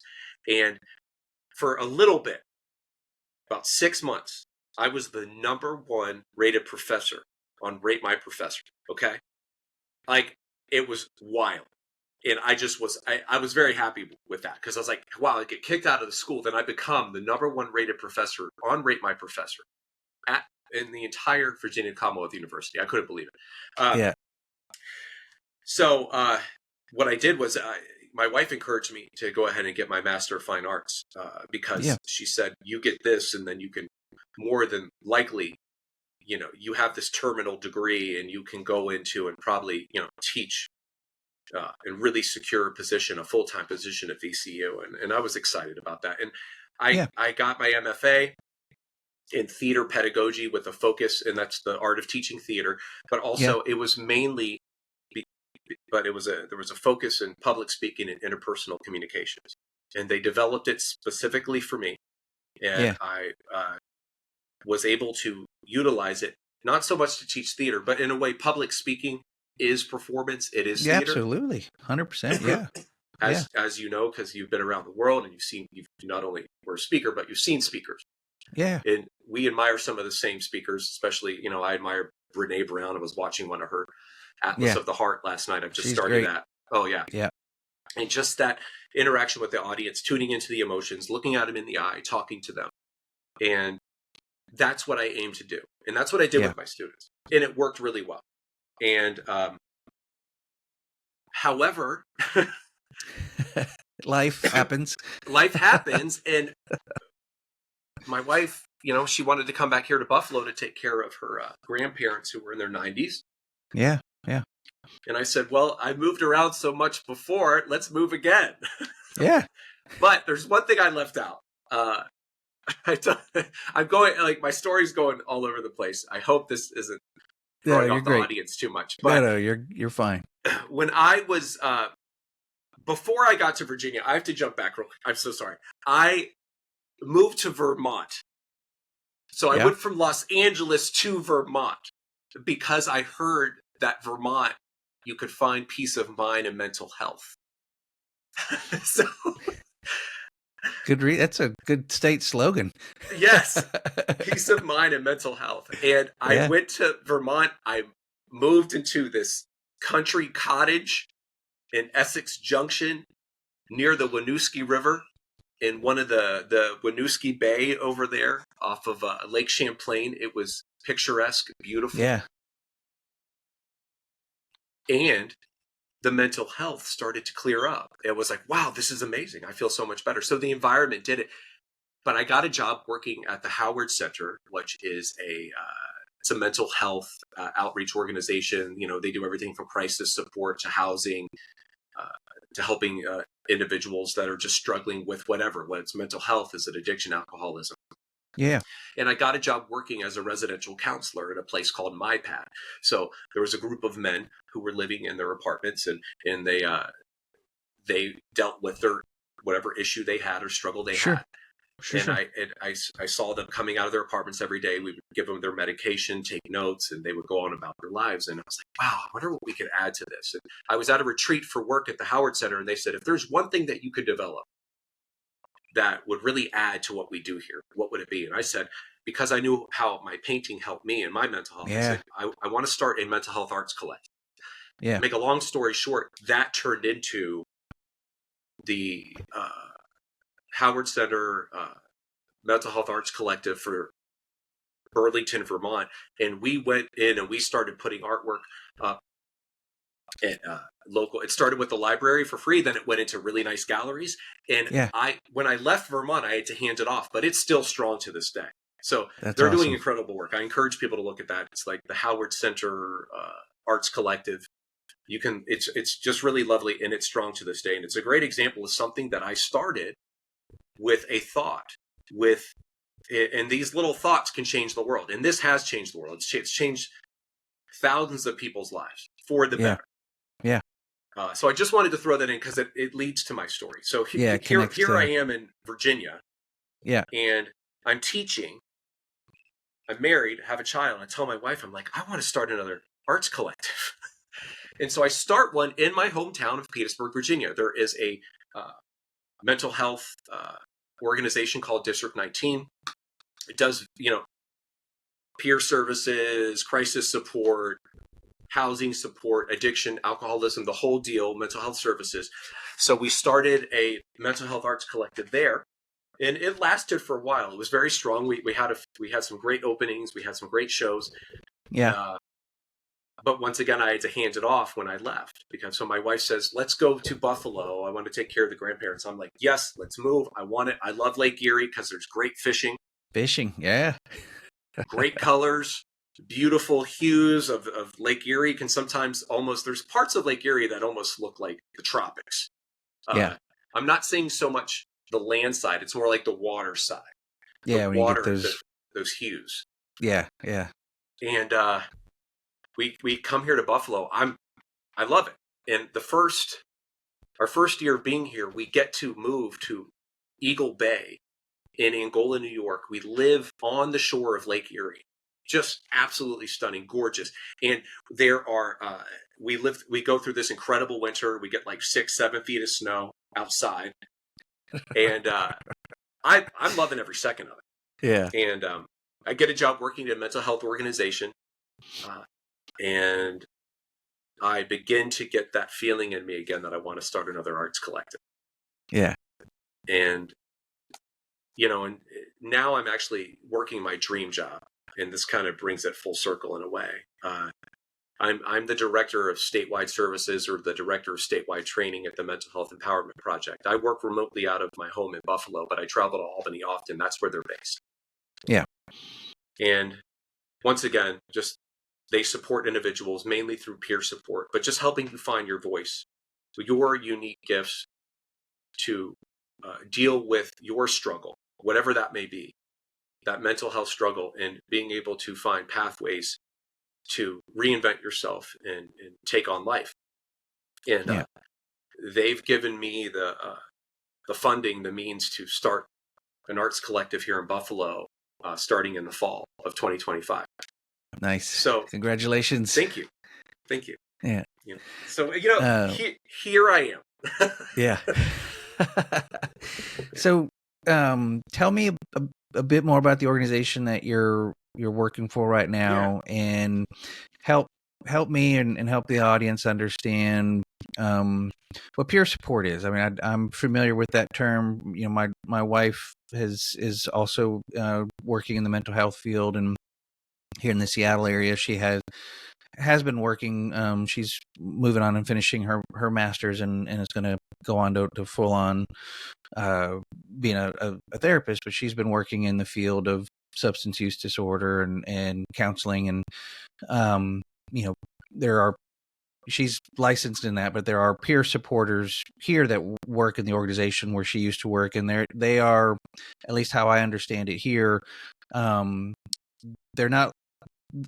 S2: And for a little bit, about 6 months, I was the #1 rated professor on Rate My Professor. Okay. Like, it was wild. And I just was, I was very happy with that because I was like, wow, I get kicked out of the school. Then I become the #1 rated professor on Rate My Professor in the entire Virginia Commonwealth University. I couldn't believe it.
S1: Yeah.
S2: So what I did was my wife encouraged me to go ahead and get my Master of Fine Arts because she said, you get this and then you can more than likely, you have this terminal degree and you can go into and probably, teach and really secure a position, a full-time position at VCU. And I was excited about that. And I got my MFA in theater pedagogy with a focus, and that's the art of teaching theater, but also it was mainly, but there was a focus in public speaking and interpersonal communications. And they developed it specifically for me. And I was able to utilize it, not so much to teach theater, but in a way, public speaking is performance. It is theater.
S1: Absolutely. 100%. Yeah.
S2: As you know, because you've been around the world and you've not only were a speaker, but you've seen speakers.
S1: Yeah.
S2: And we admire some of the same speakers, especially, I admire Brene Brown. I was watching one of her Atlas of the Heart last night. I've just started that. Oh, yeah.
S1: Yeah.
S2: And just that interaction with the audience, tuning into the emotions, looking at them in the eye, talking to them. And that's what I aim to do. And that's what I did with my students. And it worked really well. And however,
S1: life happens.
S2: Life happens. And my wife, she wanted to come back here to Buffalo to take care of her grandparents who were in their 90s.
S1: Yeah. Yeah.
S2: And I said, well, I moved around so much before, let's move again.
S1: Yeah.
S2: But there's one thing I left out. I'm going, like, my story's going all over the place. I hope this isn't throwing off the audience too much. But
S1: no, you're fine.
S2: When I was, before I got to Virginia, I have to jump back real quick. I'm so sorry. I moved to Vermont. So I went from Los Angeles to Vermont because I heard that Vermont, you could find peace of mind and mental health. So
S1: that's a good state slogan.
S2: Yes, peace of mind and mental health. And I went to Vermont. I moved into this country cottage in Essex Junction near the Winooski River in one of the Winooski Bay over there off of Lake Champlain. It was picturesque, beautiful.
S1: Yeah.
S2: And the mental health started to clear up. It was like, wow, this is amazing. I feel so much better. So the environment did it. But I got a job working at the Howard Center, which is it's a mental health outreach organization. They do everything from crisis support to housing, to helping individuals that are just struggling with whether it's mental health, is it addiction, alcoholism.
S1: Yeah.
S2: And I got a job working as a residential counselor at a place called MyPad. So there was a group of men who were living in their apartments, and they dealt with their whatever issue they had or struggle they had. I saw them coming out of their apartments every day. We would give them their medication, take notes, and they would go on about their lives. And I was like, wow, I wonder what we could add to this. And I was at a retreat for work at the Howard Center, and they said, if there's one thing that you could develop that would really add to what we do here, what would it be? And I said, because I knew how my painting helped me in my mental health, I said, I want to start a mental health arts collective.
S1: Yeah.
S2: Make a long story short, that turned into the Howard Center Mental Health Arts Collective for Burlington, Vermont. And we went in and we started putting artwork up at local. It started with the library for free. Then it went into really nice galleries. And when I left Vermont, I had to hand it off, but it's still strong to this day. So
S1: That's
S2: they're doing
S1: awesome.
S2: incredible work. I encourage people to look at that. It's like the Howard Center Arts Collective. It's just really lovely, and it's strong to this day. And it's a great example of something that I started with a thought, and these little thoughts can change the world. And this has changed the world. It's changed thousands of people's lives for the
S1: Yeah.
S2: better.
S1: Yeah.
S2: So I just wanted to throw that in because it leads to my story. So
S1: Yeah.
S2: here I am in Virginia,
S1: Yeah.
S2: and I'm teaching. I'm married, have a child. And I tell my wife, I'm like, I want to start another arts collective. And so I start one in my hometown of Petersburg, Virginia. There is a mental health organization called District 19. It does, peer services, crisis support, housing support, addiction, alcoholism, the whole deal, mental health services. So we started a mental health arts collective there, and it lasted for a while. It was very strong. We had some great openings. We had some great shows.
S1: Yeah.
S2: But once again, I had to hand it off when I left, because so my wife says, let's go to Buffalo. I want to take care of the grandparents. I'm like, yes, let's move. I want it. I love Lake Erie because there's great fishing.
S1: Fishing. Yeah.
S2: Great colors, beautiful hues of Lake Erie. Can sometimes there's parts of Lake Erie that almost look like the tropics.
S1: Yeah.
S2: I'm not saying so much the land side. It's more like the water side.
S1: Yeah.
S2: The
S1: When
S2: water,
S1: you get
S2: those hues.
S1: Yeah. Yeah.
S2: And we come here to Buffalo. I love it. And our first year of being here, we get to move to Eagle Bay in Angola, New York. We live on the shore of Lake Erie. Just absolutely stunning, gorgeous. And there are, we go through this incredible winter. We get like 6-7 feet of snow outside. And I'm loving every second of it.
S1: Yeah.
S2: And I get a job working at a mental health organization. And I begin to get that feeling in me again that I want to start another arts collective.
S1: Yeah.
S2: And and now I'm actually working my dream job, and this kind of brings it full circle in a way. I'm the director of statewide services, or the director of statewide training at the Mental Health Empowerment Project. I work remotely out of my home in Buffalo, but I travel to Albany often. That's where they're based.
S1: Yeah.
S2: And once again, just they support individuals mainly through peer support, but just helping you find your voice, your unique gifts to deal with your struggle, whatever that may be, that mental health struggle, and being able to find pathways to reinvent yourself and take on life. And they've given me the funding, the means to start an arts collective here in Buffalo, starting in the fall of 2025.
S1: Nice.
S2: So
S1: congratulations.
S2: Thank you.
S1: Yeah.
S2: So here I am.
S1: Yeah. So tell me a bit more about the organization that you're working for right now, and help me and help the audience understand what peer support is. I mean, I'm familiar with that term. My wife is also working in the mental health field, and here in the Seattle area, she has been working. She's moving on and finishing her master's, and is going to go on to full on being a therapist. But she's been working in the field of substance use disorder and counseling, and she's licensed in that, but there are peer supporters here that work in the organization where she used to work, and they are, at least how I understand it here,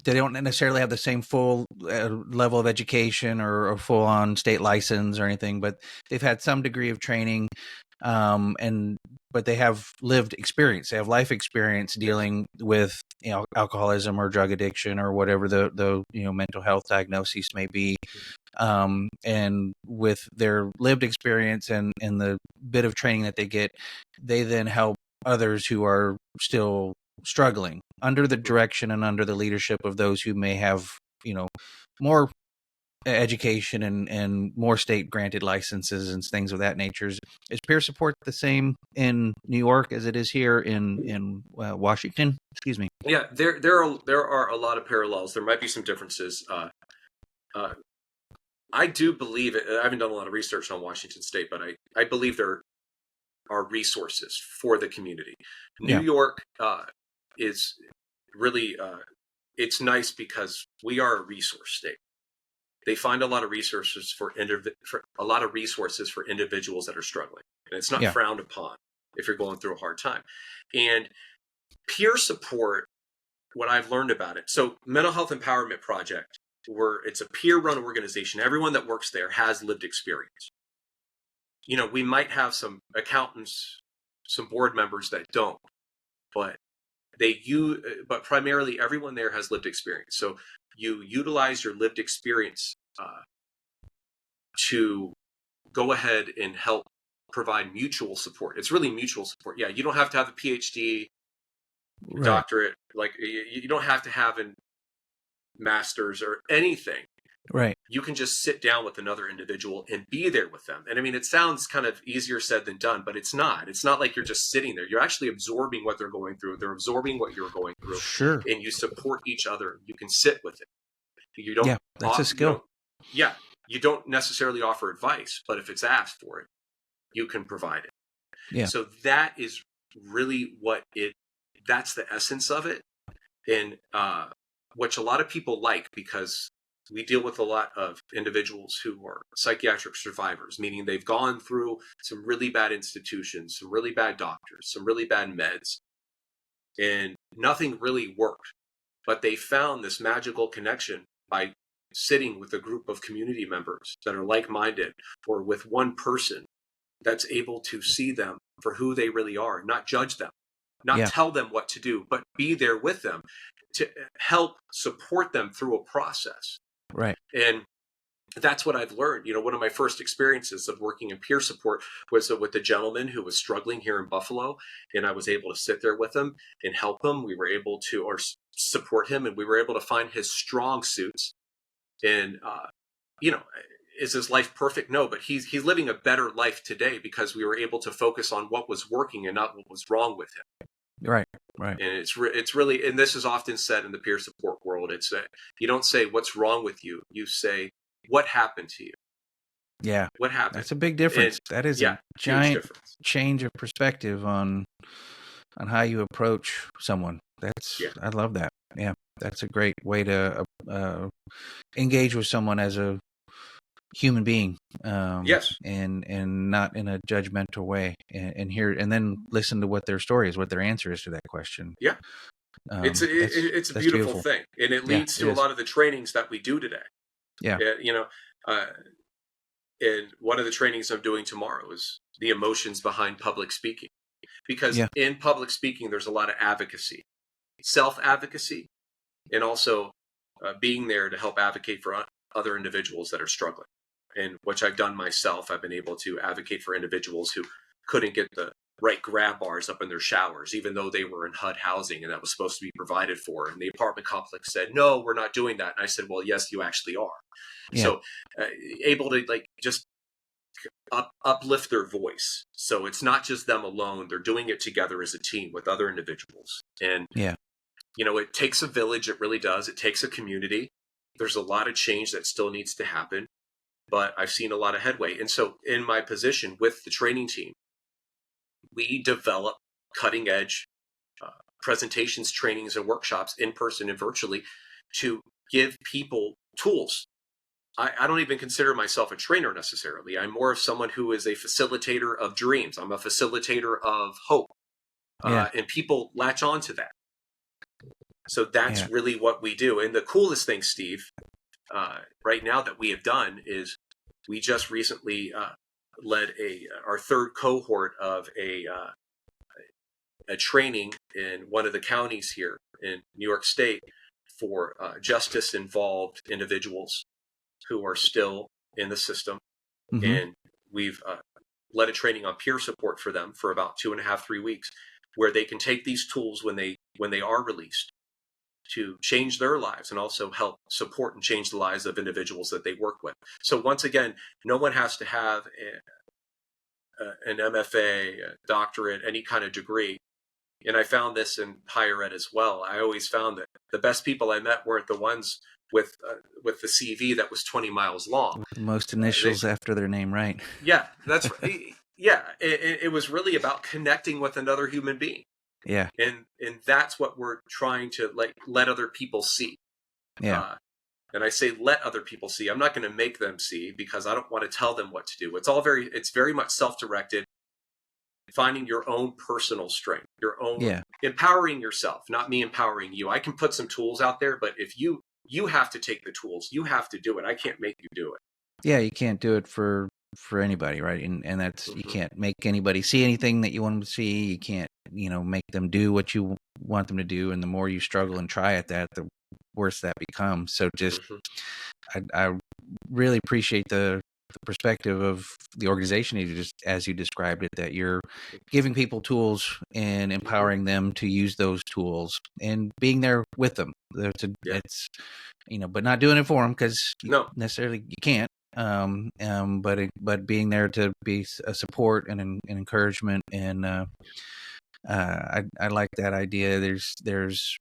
S1: they don't necessarily have the same full level of education or full on state license or anything, but they've had some degree of training, but they have lived experience. They have life experience dealing with alcoholism or drug addiction or whatever the mental health diagnosis may be. And with their lived experience and the bit of training that they get, they then help others who are still struggling under the direction and under the leadership of those who may have, more education and more state granted licenses and things of that nature. Is peer support the same in New York as it is here in Washington? Excuse me.
S2: Yeah, there are a lot of parallels. There might be some differences. I do believe it. I haven't done a lot of research on Washington State, but I believe there are resources for the community. New York is really, it's nice because we are a resource state. They find a lot of resources for individuals that are struggling, and it's not frowned upon if you're going through a hard time. And peer support, what I've learned about it. So Mental Health Empowerment Project, it's a peer-run organization. Everyone that works there has lived experience. We might have some accountants, some board members that don't, but but primarily everyone there has lived experience. So you utilize your lived experience to go ahead and help provide mutual support. It's really mutual support. Yeah, you don't have to have a PhD, doctorate, like you don't have to have a master's or anything.
S1: Right.
S2: You can just sit down with another individual and be there with them. And I mean, it sounds kind of easier said than done, but it's not. It's not like you're just sitting there. You're actually absorbing what they're going through. They're absorbing what you're going through.
S1: Sure.
S2: And you support each other. You can sit with it. You don't.
S1: Yeah, that's a skill.
S2: You don't necessarily offer advice, but if it's asked for it, you can provide it.
S1: Yeah.
S2: So that is really that's the essence of it. And which a lot of people like, because we deal with a lot of individuals who are psychiatric survivors, meaning they've gone through some really bad institutions, some really bad doctors, some really bad meds, and nothing really worked. But they found this magical connection by sitting with a group of community members that are like-minded, or with one person that's able to see them for who they really are, not judge them, not tell them what to do, but be there with them to help support them through a process.
S1: Right.
S2: And that's what I've learned. One of my first experiences of working in peer support was with a gentleman who was struggling here in Buffalo, and I was able to sit there with him and help him. We were able to support him, and we were able to find his strong suits. And, is his life perfect? No, but he's living a better life today because we were able to focus on what was working and not what was wrong with him.
S1: Right.
S2: And it's really, and this is often said in the peer support world, it's you don't say what's wrong with you. You say, what happened to you?
S1: Yeah.
S2: What happened?
S1: That's a big difference. That is a giant change of perspective on how you approach someone. I love that. Yeah. That's a great way to engage with someone as a human being.
S2: Yes.
S1: And not in a judgmental way, and then listen to what their story is, what their answer is to that question.
S2: Yeah. It's a beautiful thing. And it leads to a lot of the trainings that we do today.
S1: Yeah.
S2: And one of the trainings I'm doing tomorrow is the emotions behind public speaking. Because in public speaking, there's a lot of advocacy, self-advocacy, and also being there to help advocate for other individuals that are struggling. And which I've done myself. I've been able to advocate for individuals who couldn't get the right grab bars up in their showers, even though they were in HUD housing and that was supposed to be provided for. And the apartment complex said, no, we're not doing that. And I said, well, yes, you actually are. Yeah. So able to just uplift their voice. So it's not just them alone. They're doing it together as a team with other individuals. And, it takes a village. It really does. It takes a community. There's a lot of change that still needs to happen, but I've seen a lot of headway. And so in my position with the training team, we develop cutting edge presentations, trainings, and workshops in person and virtually to give people tools. I don't even consider myself a trainer necessarily. I'm more of someone who is a facilitator of dreams. I'm a facilitator of hope. And people latch on to that. So that's really what we do. And the coolest thing, Steve, right now that we have done is we just recently led our third cohort of a training in one of the counties here in New York State for justice-involved individuals who are still in the system. Mm-hmm. And we've led a training on peer support for them for about 2.5, 3 weeks, where they can take these tools when they are released to change their lives and also help support and change the lives of individuals that they work with. So once again, no one has to have an MFA, a doctorate, any kind of degree. And I found this in higher ed as well. I always found that the best people I met weren't the ones with the CV that was 20 miles long.
S1: With the most initials after their name, right?
S2: Yeah, that's right. Yeah, it was really about connecting with another human being.
S1: Yeah.
S2: And that's what we're trying to let other people see.
S1: Yeah.
S2: And I say let other people see. I'm not going to make them see, because I don't want to tell them what to do. It's very much self-directed, finding your own personal strength, your own
S1: Yeah.
S2: empowering yourself, not me empowering you. I can put some tools out there, but if you have to take the tools, you have to do it. I can't make you do it.
S1: Yeah. You can't do it for anybody, right? And that's, you can't make anybody see anything that you want them to see. You can't, make them do what you want them to do. And the more you struggle and try at that, the worse that becomes. So just, I really appreciate the perspective of the organization, as you described it, that you're giving people tools and empowering them to use those tools and being there with them. It's, but not doing it for them, because necessarily you can't. But being there to be a support and an encouragement, and I like that idea. There's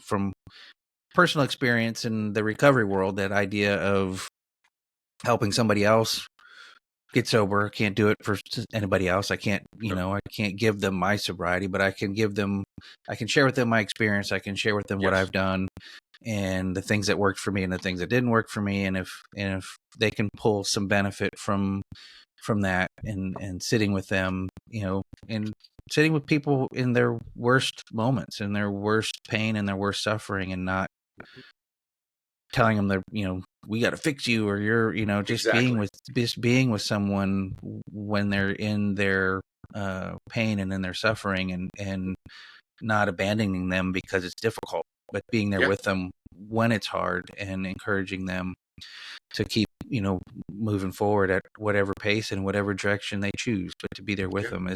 S1: from personal experience in the recovery world, that idea of helping somebody else get sober. Can't do it for anybody else. I can't, I can't give them my sobriety, but I can share with them my experience. I can share with them what I've done, and the things that worked for me and the things that didn't work for me. And if they can pull some benefit from that, and sitting with them, and sitting with people in their worst moments, in their worst pain and their worst suffering, and not telling them that, we got to fix you, or you're, just being with someone when they're in their pain and in their suffering, and not abandoning them because it's difficult, but being there with them when it's hard, and encouraging them to keep, moving forward at whatever pace and whatever direction they choose, but to be there with them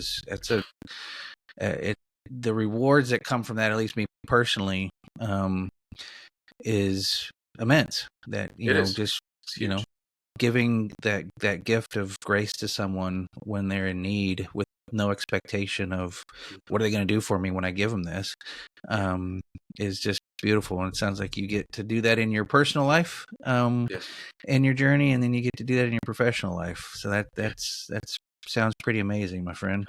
S1: the rewards that come from that, at least me personally, is immense. That giving that gift of grace to someone when they're in need, with no expectation of what are they going to do for me when I give them this, is just beautiful. And it sounds like you get to do that in your personal life, in your journey, and then you get to do that in your professional life. So that's sounds pretty amazing, my friend.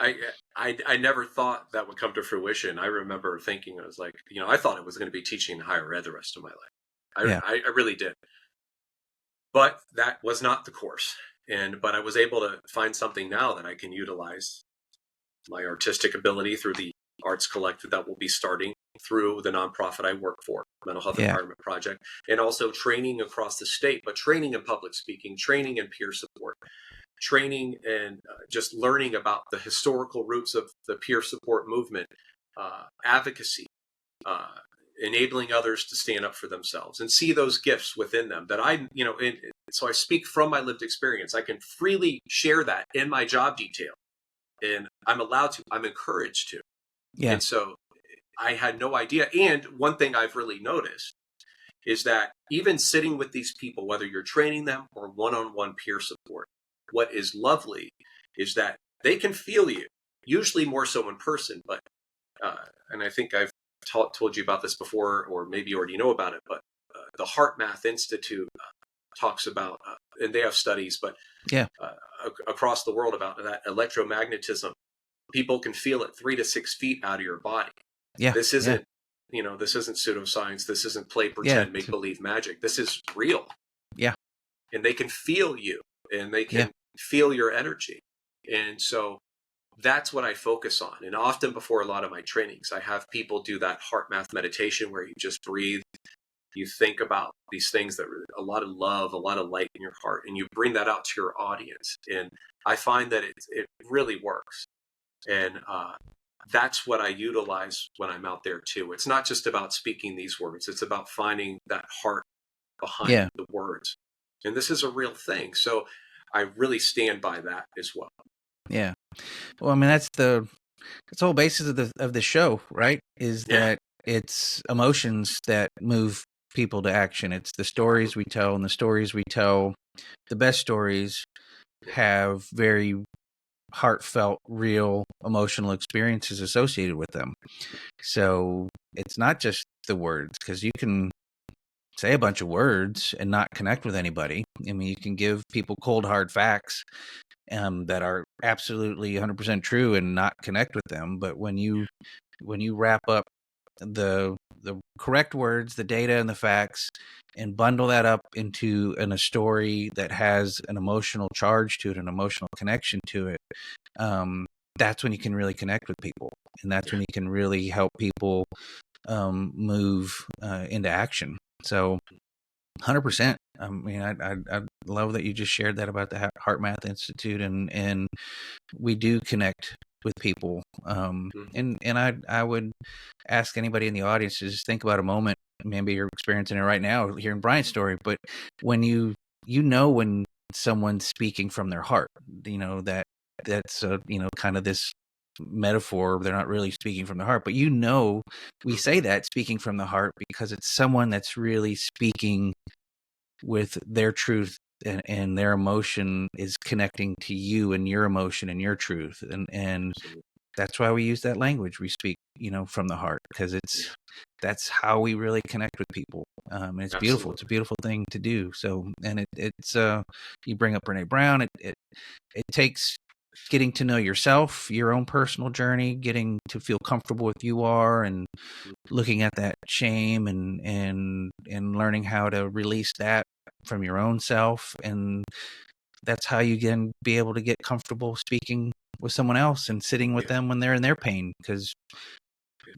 S2: I never thought that would come to fruition. I remember thinking, I was like, I thought it was going to be teaching higher ed the rest of my life. I really did. But that was not the course. But I was able to find something now that I can utilize my artistic ability through the Arts Collective that will be starting, through the nonprofit I work for, Mental Health Empowerment Project, and also training across the state, but training in public speaking, training in peer support, training and just learning about the historical roots of the peer support movement, advocacy, enabling others to stand up for themselves and see those gifts within them that so I speak from my lived experience. I can freely share that in my job detail, and I'm encouraged to. And so I had no idea. And one thing I've really noticed is that even sitting with these people, whether you're training them or one-on-one peer support, what is lovely is that they can feel you, usually more so in person. But and I think I've told you about this before, or maybe you already know about it, but the Heart Math Institute talks about, and they have studies, but across the world, about that electromagnetism. People can feel it 3 to 6 feet out of your body. This isn't, this isn't pseudoscience. This isn't play, pretend, make believe magic. This is real. And they can feel you, and they can feel your energy. And so that's what I focus on. And often before a lot of my trainings, I have people do that heart math meditation where you just breathe. You think about these things that are a lot of love, a lot of light in your heart, and you bring that out to your audience. And I find that it really works. And that's what I utilize when I'm out there too. It's not just about speaking these words. It's about finding that heart behind the words. And this is a real thing. So I really stand by that as well.
S1: Yeah. Well, I mean, that's the whole basis of the show, right? Is that it's emotions that move people to action. It's the stories we tell, and the stories we tell, the best stories, have very heartfelt, real, emotional experiences associated with them. So it's not just the words, because you can say a bunch of words and not connect with anybody. I mean, you can give people cold, hard facts that are absolutely 100% true and not connect with them. But when you when you wrap up the correct words, the data and the facts, and bundle that up into a story that has an emotional charge to it, an emotional connection to it, that's when you can really connect with people, and that's when you can really help people move into action. So 100%. I mean, I love that you just shared that about the Heart Math Institute, and we do connect with people. And I would ask anybody in the audience to just think about a moment. Maybe you're experiencing it right now, hearing Bryant's story, but when when someone's speaking from their heart, that's kind of this metaphor. They're not really speaking from the heart, but we say that speaking from the heart because it's someone that's really speaking with their truth, and their emotion is connecting to you and your emotion and your truth, and that's why we use that language. We speak from the heart, because that's how we really connect with people. And it's beautiful. It's a beautiful thing to do. So, and it's you bring up Brene Brown. It takes getting to know yourself, your own personal journey, getting to feel comfortable with you are, and looking at that shame and learning how to release that from your own self. And that's how you can be able to get comfortable speaking with someone else and sitting with them when they're in their pain, because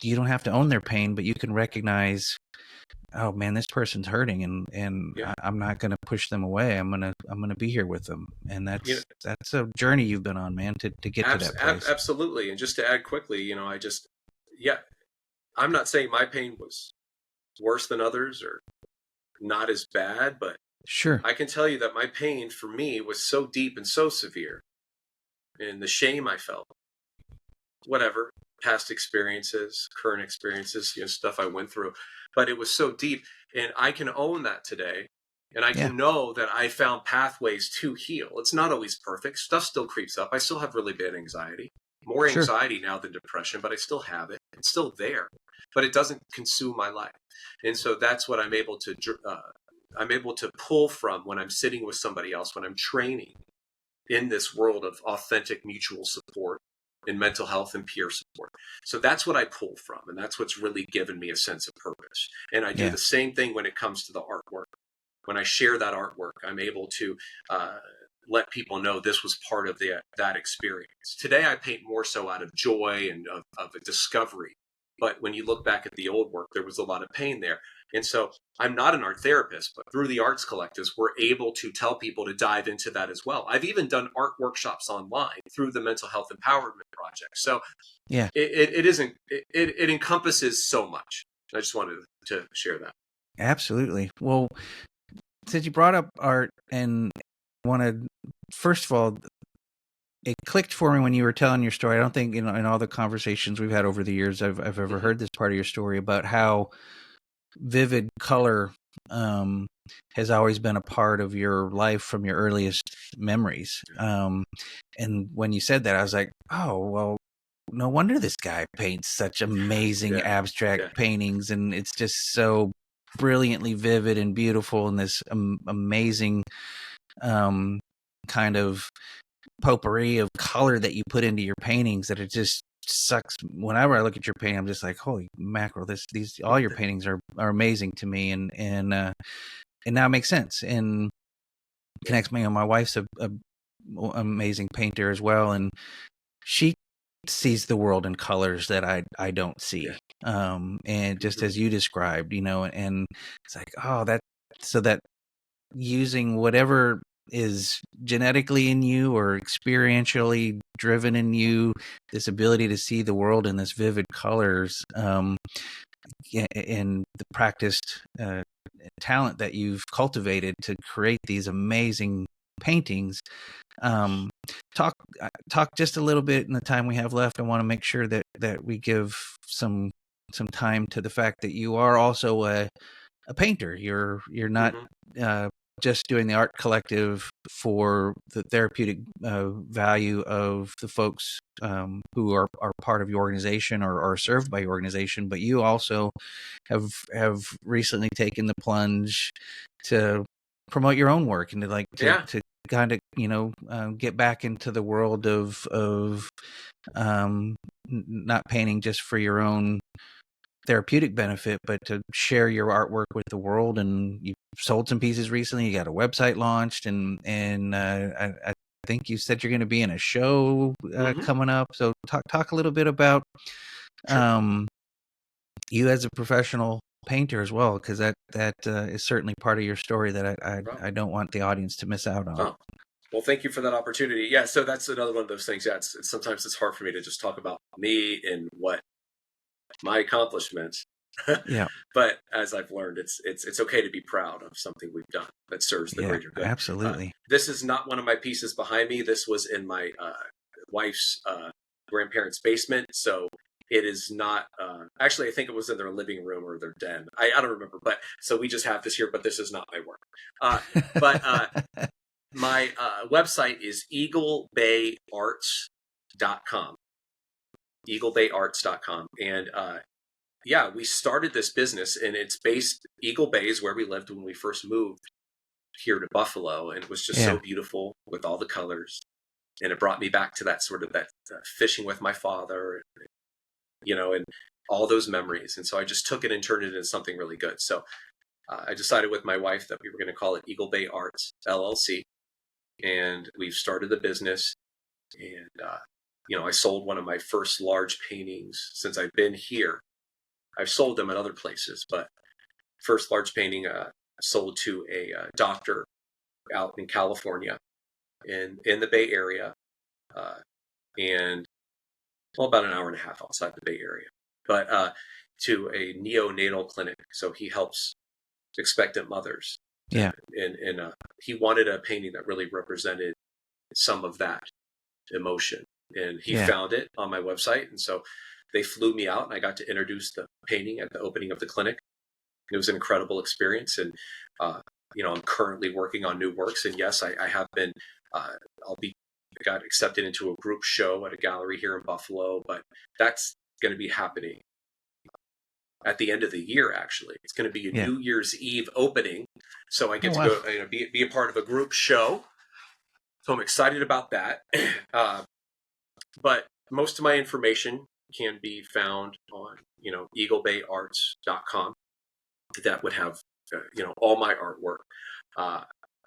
S1: you don't have to own their pain, but you can recognize, oh man, this person's hurting, and I'm not going to push them away. I'm going to be here with them. And that's a journey you've been on, man, to get to that place.
S2: Absolutely. And just to add quickly, I'm not saying my pain was worse than others or not as bad, but
S1: sure,
S2: I can tell you that my pain for me was so deep and so severe, and the shame I felt, whatever, past experiences, current experiences, stuff I went through, but it was so deep, and I can own that today. And I can know that I found pathways to heal. It's not always perfect. Stuff still creeps up. I still have really bad anxiety, more anxiety now than depression, but I still have it. It's still there, but it doesn't consume my life. And so that's what I'm able to pull from when I'm sitting with somebody else, when I'm training in this world of authentic mutual support in mental health and peer support. So that's what I pull from. And that's what's really given me a sense of purpose. And I do the same thing when it comes to the artwork. When I share that artwork, I'm able to let people know this was part of that experience. Today, I paint more so out of joy and of a discovery. But when you look back at the old work, there was a lot of pain there. And so I'm not an art therapist, but through the arts collectives, we're able to tell people to dive into that as well. I've even done art workshops online through the Mental Health Empowerment Project. So it encompasses so much. I just wanted to share that.
S1: Absolutely. Well, since you brought up art, and wanted, first of all, it clicked for me when you were telling your story. I don't think in all the conversations we've had over the years I've ever heard this part of your story about how vivid color has always been a part of your life from your earliest memories. And when you said that, I was like, oh, well, no wonder this guy paints such amazing abstract paintings, and it's just so brilliantly vivid and beautiful, and this amazing kind of potpourri of color that you put into your paintings that it just sucks. Whenever I look at your painting, I'm just like, holy mackerel, these all your paintings are amazing to me, and now it makes sense and connects me. My wife's a amazing painter as well, and she sees the world in colors that I don't see. And just as you described, and it's like, oh, that using whatever is genetically in you or experientially driven in you, this ability to see the world in this vivid colors, and the practiced talent that you've cultivated to create these amazing paintings. Talk just a little bit in the time we have left. I want to make sure that we give some time to the fact that you are also a painter. You're not just doing the art collective for the therapeutic value of the folks who are part of your organization or are served by your organization, but you also have recently taken the plunge to promote your own work and to kind of get back into the world of not painting just for your own therapeutic benefit, but to share your artwork with the world. And you sold some pieces recently. You got a website launched, and I think you said you're going to be in a show coming up. So talk a little bit about you as a professional painter as well, because that is certainly part of your story that I don't want the audience to miss out on.
S2: Oh. Well, thank you for that opportunity. Yeah, so that's another one of those things. Yeah, sometimes it's hard for me to just talk about me and what my accomplishments.
S1: Yeah.
S2: But as I've learned, it's okay to be proud of something we've done that serves the greater good.
S1: Absolutely.
S2: This is not one of my pieces behind me. This was in my wife's grandparents' basement. So it is not, actually, I think it was in their living room or their den. I don't remember. But so we just have this here, but this is not my work. But my website is eaglebayarts.com. eaglebayarts.com. And yeah, we started this business, and it's based, Eagle Bay is where we lived when we first moved here to Buffalo, and it was just so beautiful with all the colors. And it brought me back to that sort of that fishing with my father, and all those memories. And so I just took it and turned it into something really good. So I decided with my wife that we were going to call it Eagle Bay Arts LLC. And we've started the business. And, I sold one of my first large paintings since I've been here. I've sold them at other places, but first large painting sold to a doctor out in California, in the Bay Area, and about an hour and a half outside the Bay Area, but to a neonatal clinic. So he helps expectant mothers.
S1: Yeah.
S2: And he wanted a painting that really represented some of that emotion. And he found it on my website. And so they flew me out, and I got to introduce the painting at the opening of the clinic. It was an incredible experience. And, I'm currently working on new works. And yes, I have been, got accepted into a group show at a gallery here in Buffalo, but that's going to be happening at the end of the year. Actually, it's going to be a New Year's Eve opening. So I get to go, be a part of a group show. So I'm excited about that. But most of my information can be found on, eaglebayarts.com. That would have, all my artwork.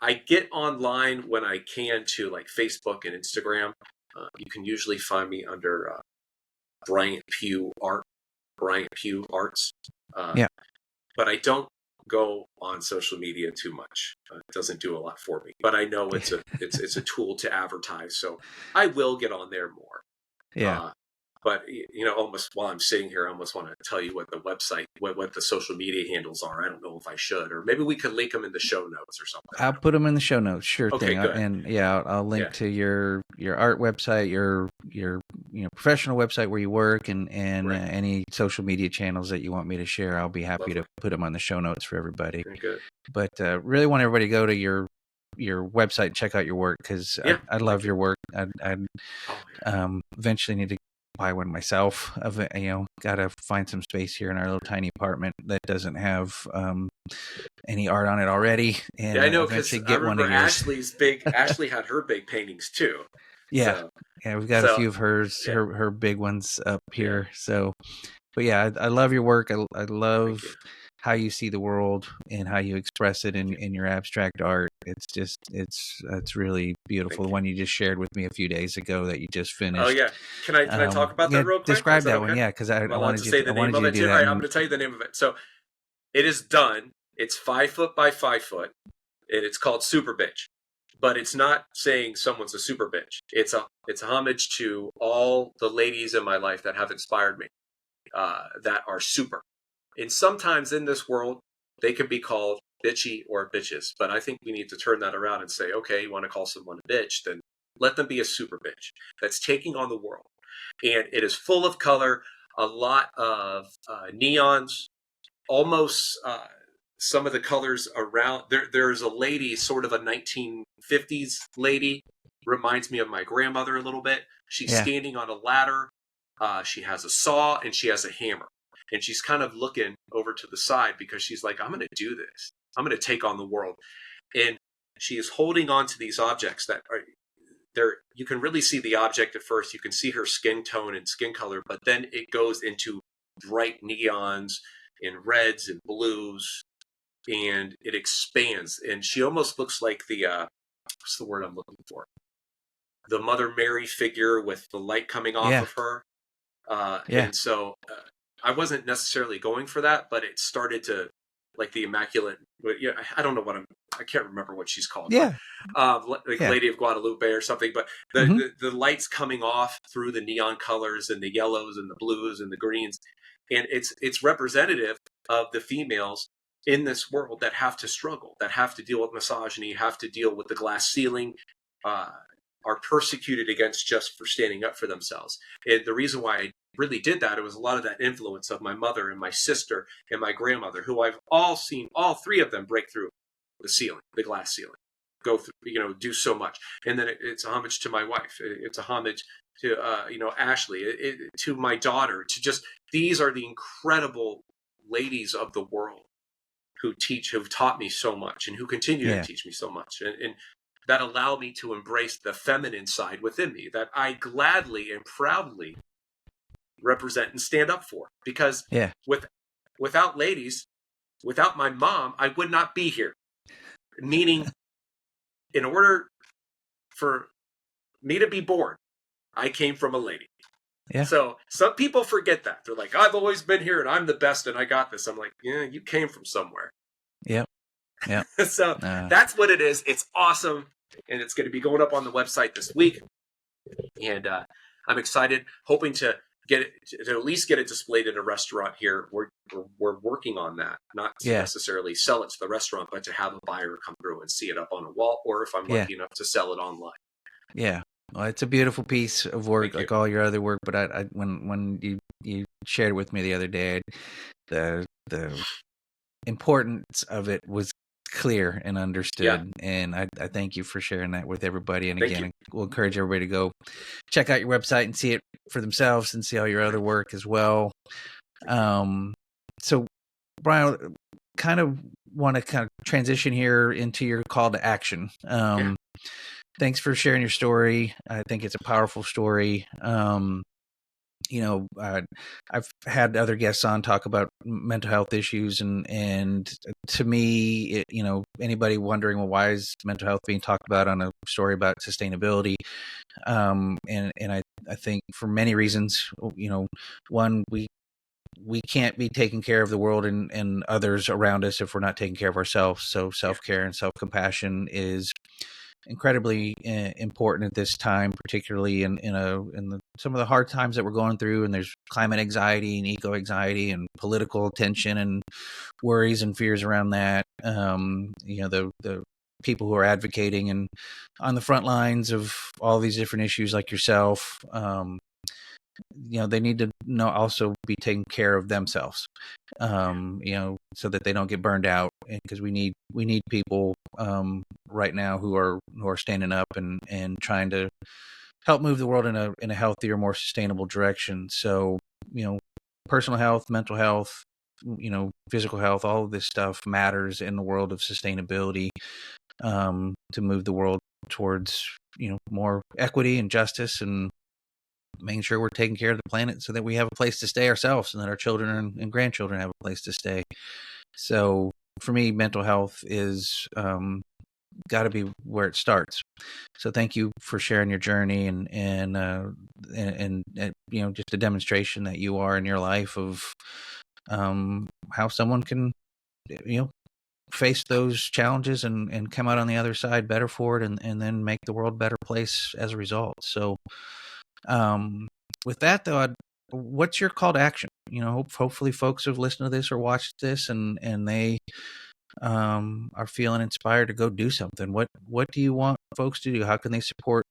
S2: I get online when I can to like Facebook and Instagram. You can usually find me under Bryant Pugh Arts. But I don't go on social media too much. It doesn't do a lot for me. But I know it's a tool to advertise, so I will get on there more.
S1: Yeah.
S2: But almost while I'm sitting here, I almost want to tell you what the website, what the social media handles are. I don't know if I should, or maybe we could link them in the show notes or something.
S1: I'll put them in the show notes. Sure
S2: okay,
S1: thing.
S2: Good.
S1: And I'll link to your art website, your professional website where you work, and any social media channels that you want me to share. I'll be happy to put them on the show notes for everybody.
S2: Very good.
S1: But really want everybody to go to your website and check out your work, because I love your work. I eventually need to buy one myself. Got to find some space here in our little tiny apartment that doesn't have any art on it already. And
S2: I know, because I remember
S1: Ashley's
S2: big. Ashley had her big paintings too.
S1: Yeah, we've got a few of hers, her big ones up here. So, but I love your work. I love how you see the world and how you express it in your abstract art. It's just, it's really beautiful. The one you just shared with me a few days ago that you just finished.
S2: Oh yeah. Can I talk about that real quick?
S1: Describe that one. Yeah. Because I wanted you to
S2: say the name of it too. All right, I'm going to tell you the name of it. So it is done. It's 5 foot by 5 foot, and it's called Super Bitch. But it's not saying someone's a super bitch. It's a homage to all the ladies in my life that have inspired me, that are super. And sometimes in this world, they can be called bitchy or bitches. But I think we need to turn that around and say, okay, you want to call someone a bitch, then let them be a super bitch that's taking on the world. And it is full of color, a lot of neons, almost some of the colors around. There's a lady, sort of a 1950s lady, reminds me of my grandmother a little bit. She's standing on a ladder. She has a saw and she has a hammer. And she's kind of looking over to the side because she's like, I'm going to do this. I'm going to take on the world. And she is holding on to these objects that you can really see the object at first. You can see her skin tone and skin color, but then it goes into bright neons and reds and blues, and it expands. And she almost looks like the what's the word I'm looking for? The Mother Mary figure with the light coming off of her. And so I wasn't necessarily going for that, but it started to, like the Immaculate. I don't know I can't remember what she's called.
S1: Yeah.
S2: But, like Lady of Guadalupe or something. But the lights coming off through the neon colors and the yellows and the blues and the greens, and it's representative of the females in this world that have to struggle, that have to deal with misogyny, have to deal with the glass ceiling, are persecuted against just for standing up for themselves. And the reason why I really did that, it was a lot of that influence of my mother and my sister and my grandmother, who I've all seen, all three of them break through the ceiling, the glass ceiling, go through, do so much. And then it's a homage to my wife. It's a homage to, Ashley, to my daughter, to just, these are the incredible ladies of the world who've taught me so much and who continue to teach me so much. And that allow me to embrace the feminine side within me that I gladly and proudly represent and stand up for. Because without ladies, without my mom, I would not be here. Meaning, in order for me to be born, I came from a lady. Yeah. So some people forget that. They're like, I've always been here and I'm the best and I got this. I'm like, yeah, you came from somewhere.
S1: Yep. Yeah.
S2: So that's what it is. It's awesome. And it's going to be going up on the website this week. And I'm excited, hoping to get it, to at least get it displayed in a restaurant here. We're working on that, not to necessarily sell it to the restaurant, but to have a buyer come through and see it up on a wall, or if I'm lucky enough to sell it online.
S1: Yeah. Well, it's a beautiful piece of work, like all your other work. But I when you shared it with me the other day, the importance of it was clear and understood, and I thank you for sharing that with everybody. And again, we'll encourage everybody to go check out your website and see it for themselves and see all your other work as well. So Brian, kind of want to transition here into your call to action. Thanks for sharing your story. I think it's a powerful story. I've had other guests on talk about mental health issues, and to me, anybody wondering, well, why is mental health being talked about on a story about sustainability? And I think for many reasons, one, we can't be taking care of the world and others around us if we're not taking care of ourselves. So self-care and self-compassion is incredibly important at this time, particularly in some of the hard times that we're going through. And there's climate anxiety and eco anxiety and political tension and worries and fears around that. The people who are advocating and on the front lines of all these different issues, like yourself, they need to also be taking care of themselves, so that they don't get burned out. Because we need people right now who are standing up and trying to help move the world in a healthier, more sustainable direction. So, personal health, mental health, physical health, all of this stuff matters in the world of sustainability, to move the world towards, more equity and justice, and making sure we're taking care of the planet so that we have a place to stay ourselves and that our children and grandchildren have a place to stay. So for me, mental health is got to be where it starts. So thank you for sharing your journey and just a demonstration that you are in your life of how someone can face those challenges and come out on the other side better for it, and then make the world a better place as a result. So with that though, what's your call to action? Hopefully folks have listened to this or watched this and they are feeling inspired to go do something. What do you want folks to do? How can they support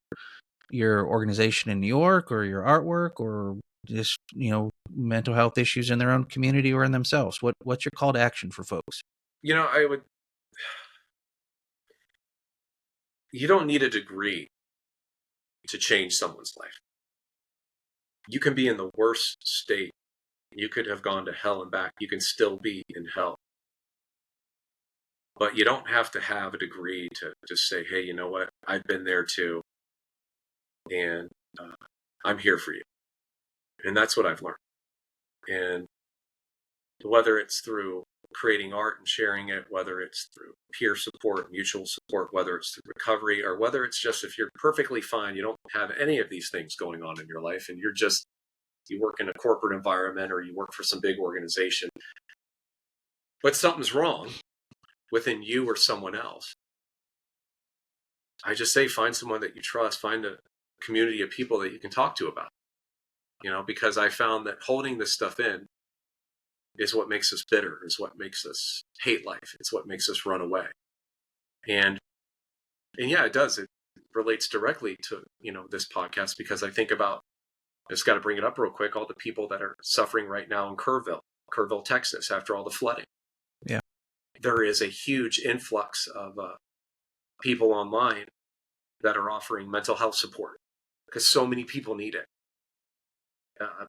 S1: your organization in New York, or your artwork, or just mental health issues in their own community or in themselves? What's your call to action for folks?
S2: You don't need a degree to change someone's life. You can be in the worst state. You could have gone to hell and back. You can still be in hell. But you don't have to have a degree to just say, hey, you know what? I've been there too. and I'm here for you. And that's what I've learned. And whether it's through creating art and sharing it, whether it's through peer support, mutual support, whether it's through recovery, or whether it's just if you're perfectly fine, you don't have any of these things going on in your life, and you work in a corporate environment or you work for some big organization, but something's wrong within you or someone else. I just say find someone that you trust, find a community of people that you can talk to about, because I found that holding this stuff in is what makes us bitter, is what makes us hate life. It's what makes us run away. And yeah, it does. It relates directly to, this podcast, because I think about, I just got to bring it up real quick, all the people that are suffering right now in Kerrville, Texas, after all the flooding.
S1: Yeah.
S2: There is a huge influx of people online that are offering mental health support because so many people need it.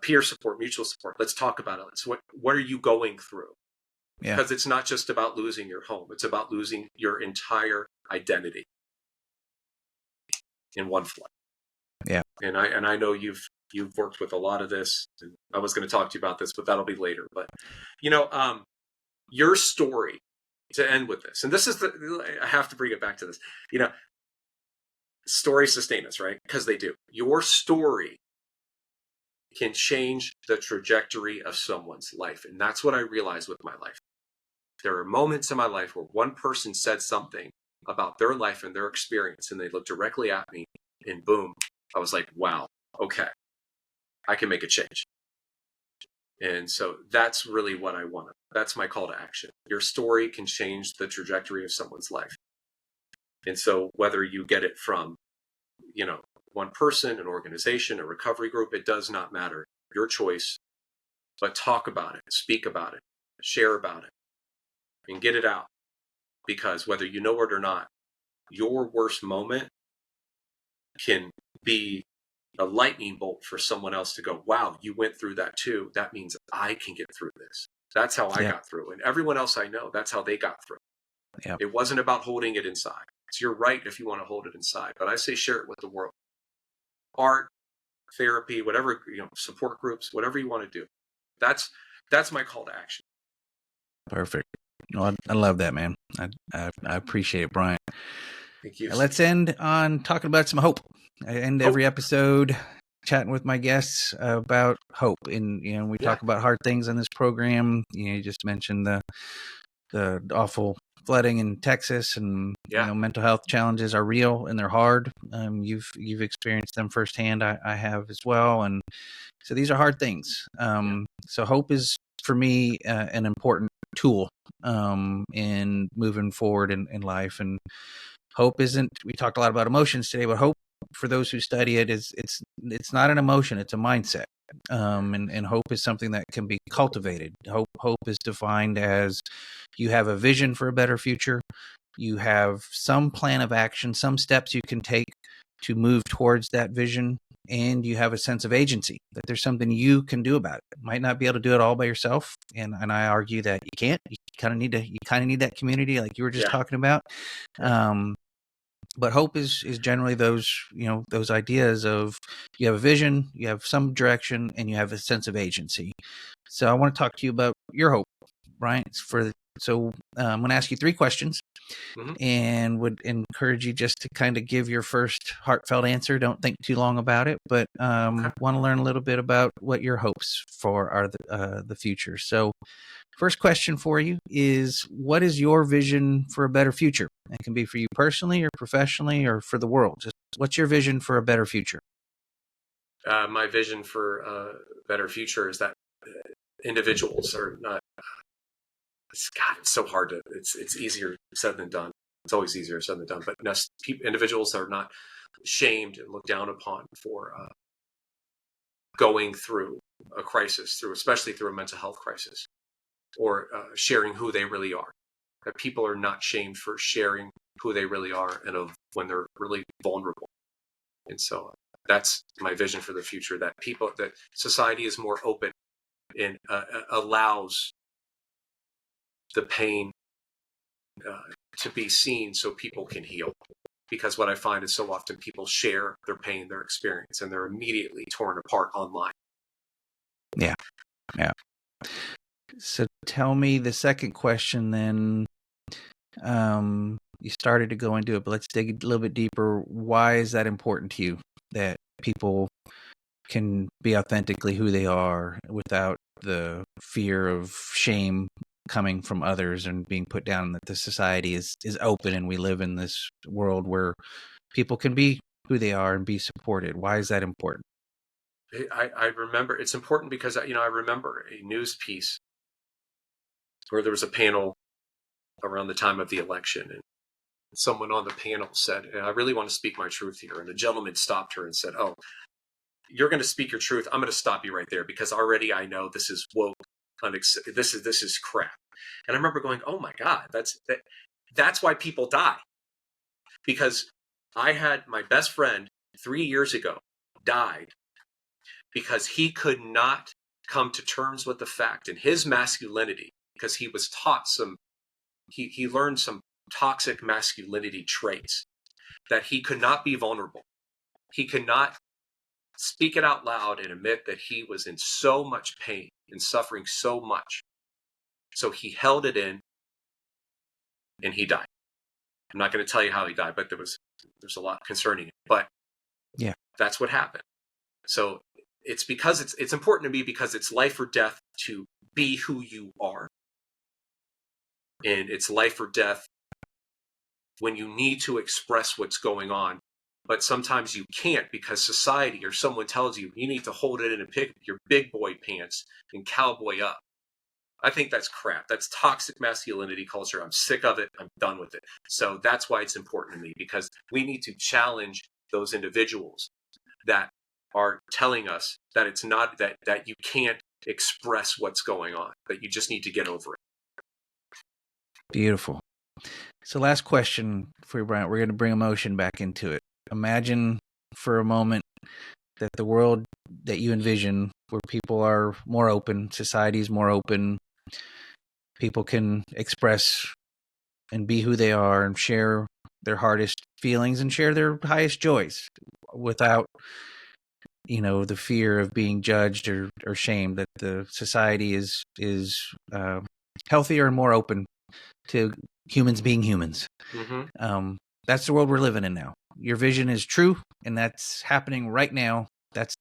S2: Peer support, mutual support. Let's talk about it. What are you going through?
S1: Yeah.
S2: Because it's not just about losing your home. It's about losing your entire identity in one flood.
S1: Yeah.
S2: And I know you've worked with a lot of this, and I was going to talk to you about this, but that'll be later. But, your story, to end with this, and this is I have to bring it back to this, stories sustain us, right? Because they do. Your story can change the trajectory of someone's life. And that's what I realized with my life. There are moments in my life where one person said something about their life and their experience, and they looked directly at me, and boom, I was like, wow, okay, I can make a change. And so that's really what I want. That's my call to action. Your story can change the trajectory of someone's life. And so whether you get it from, one person, an organization, a recovery group, it does not matter. Your choice. But talk about it, speak about it, share about it, and get it out. Because whether you know it or not, your worst moment can be a lightning bolt for someone else to go, wow, you went through that too. That means I can get through this. That's how I got through. And everyone else I know, that's how they got through.
S1: Yeah. It
S2: wasn't about holding it inside. It's your right if you want to hold it inside. But I say share it with the world. Art, therapy, whatever, support groups, whatever you want to do. That's my call to action.
S1: Perfect. No, I love that, man. I appreciate it, Bryant.
S2: Thank you.
S1: Let's end on talking about some hope. I end every episode chatting with my guests about hope. And, we talk about hard things in this program. You just mentioned the awful flooding in Texas, and mental health challenges are real and they're hard. You've experienced them firsthand. I have as well. And so these are hard things. So hope is, for me, an important tool in moving forward in life. And hope isn't, we talked a lot about emotions today, but hope, for those who study it, it's not an emotion, it's a mindset. And hope is something that can be cultivated. Hope is defined as you have a vision for a better future. You have some plan of action, some steps you can take to move towards that vision, and you have a sense of agency, that there's something you can do about it. Might not be able to do it all by yourself, and I argue that you can't. You kind of need that community, like you were just talking about. But hope is generally those ideas of you have a vision, you have some direction, and you have a sense of agency. So I want to talk to you about your hope, Bryant. So I'm going to ask you 3 questions, and would encourage you just to kind of give your first heartfelt answer. Don't think too long about it, but want to learn a little bit about what your hopes for are the future. So first question for you is, what is your vision for a better future? It can be for you personally or professionally or for the world. Just what's your vision for a better future?
S2: My vision for a better future is that individuals are not, it's so hard to, it's easier said than done. It's always easier said than done, but individuals are not shamed and looked down upon for going through a crisis, especially through a mental health crisis, or sharing who they really are. That people are not shamed for sharing who they really are and when they're really vulnerable. And so that's my vision for the future, that society is more open and allows the pain to be seen so people can heal. because what I find is so often people share their pain, their experience, and they're immediately torn apart online.
S1: Yeah. Yeah. So tell me the second question then. You started to go into it, but let's dig a little bit deeper. Why is that important to you that people can be authentically who they are without the fear of shame coming from others and being put down, that the society is open and we live in this world where people can be who they are and be supported? Why is that important?
S2: I remember it's important because, I remember a news piece where there was a panel around the time of the election, and someone on the panel said, I really want to speak my truth here. And the gentleman stopped her and said, oh, you're going to speak your truth. I'm going to stop you right there because already I know this is woke. This is crap. And I remember going, oh my God, that's why people die. Because I had my best friend 3 years ago died because he could not come to terms with the fact in his masculinity, because he was taught he learned some toxic masculinity traits, that he could not be vulnerable. He could not speak it out loud and admit that he was in so much pain and suffering so much. So he held it in and he died. I'm not going to tell you how he died, but there's a lot concerning it. But
S1: yeah,
S2: that's what happened. So it's because it's important to me because it's life or death to be who you are. And it's life or death when you need to express what's going on, but sometimes you can't because society or someone tells you need to hold it in and pick your big boy pants and cowboy up. I think that's crap. That's toxic masculinity culture. I'm sick of it. I'm done with it. So that's why it's important to me, because we need to challenge those individuals that are telling us that it's not that you can't express what's going on, that you just need to get over it.
S1: Beautiful. So last question for you, Bryant. We're going to bring emotion back into it. Imagine for a moment that the world that you envision, where people are more open, society is more open, people can express and be who they are and share their hardest feelings and share their highest joys without, the fear of being judged or shamed, that the society is healthier and more open to humans being humans.
S2: Mm-hmm.
S1: That's the world we're living in now. Your vision is true, and that's happening right now. That's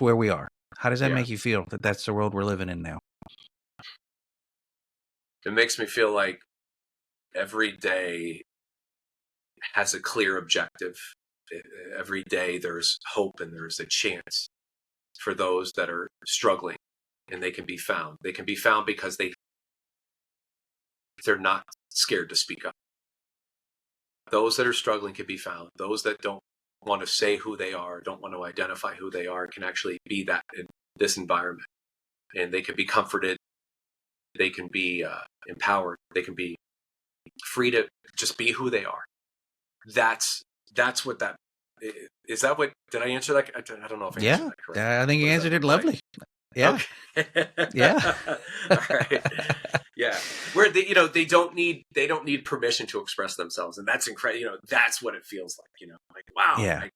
S1: where we are. How does that make you feel that that's the world we're living in now?
S2: It makes me feel like every day has a clear objective. Every day there's hope and there's a chance for those that are struggling, and they can be found. They can be found because they're not scared to speak up. Those that are struggling can be found. Those that don't want to say who they are, don't want to identify who they are, can actually be that in this environment. And they can be comforted. They can be empowered. They can be free to just be who they are. That's what that is. That what, did I answer that? I don't know if I answered that correctly.
S1: I think you answered it lovely. Yeah.
S2: Okay.
S1: Yeah.
S2: All right. Yeah. Where they don't need permission to express themselves. And that's incredible. That's what it feels like, like, wow.
S1: Yeah.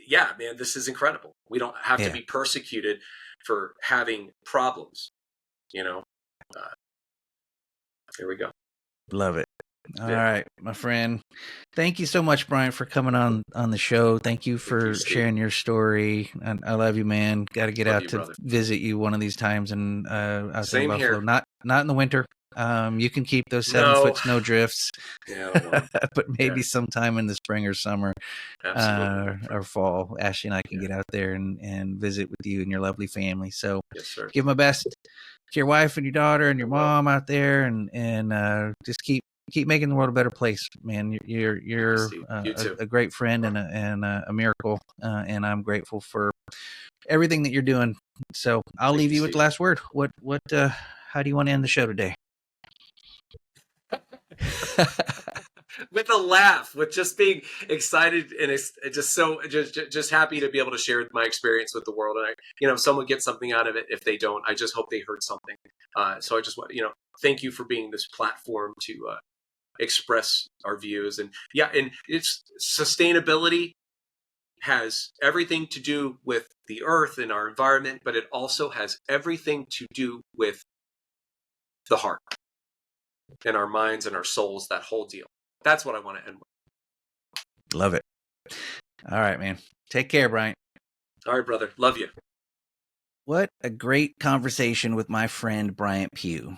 S2: Yeah, man, this is incredible. We don't have to be persecuted for having problems, Here we go.
S1: Love it. All right, my friend. Thank you so much, Bryant, for coming on the show. Thank you for sharing your story. And I love you, man. Got to get out to visit you one of these times. And
S2: Same
S1: Buffalo.
S2: here.
S1: Not in the winter. You can keep those 7-foot snow drifts.
S2: Yeah,
S1: but maybe sometime in the spring or summer, or fall, Ashley and I can get out there and visit with you and your lovely family. So
S2: yes, sir.
S1: Give my best to your wife and your daughter and your mom out there, and just keep making the world a better place, man. You're a great friend and a miracle, and I'm grateful for everything that you're doing. So I'll leave you with the last word. How do you want to end the show today?
S2: With a laugh, with just being excited and just happy to be able to share my experience with the world. And if someone gets something out of it, if they don't, I just hope they heard something. So I just want thank you for being this platform to express our views. And yeah, and it's sustainability has everything to do with the earth and our environment, but it also has everything to do with the heart and our minds and our souls, that whole deal. That's what I want to end with.
S1: Love it. All right, man. Take care, Bryant.
S2: All right, brother. Love you.
S1: What a great conversation with my friend Bryant Pugh.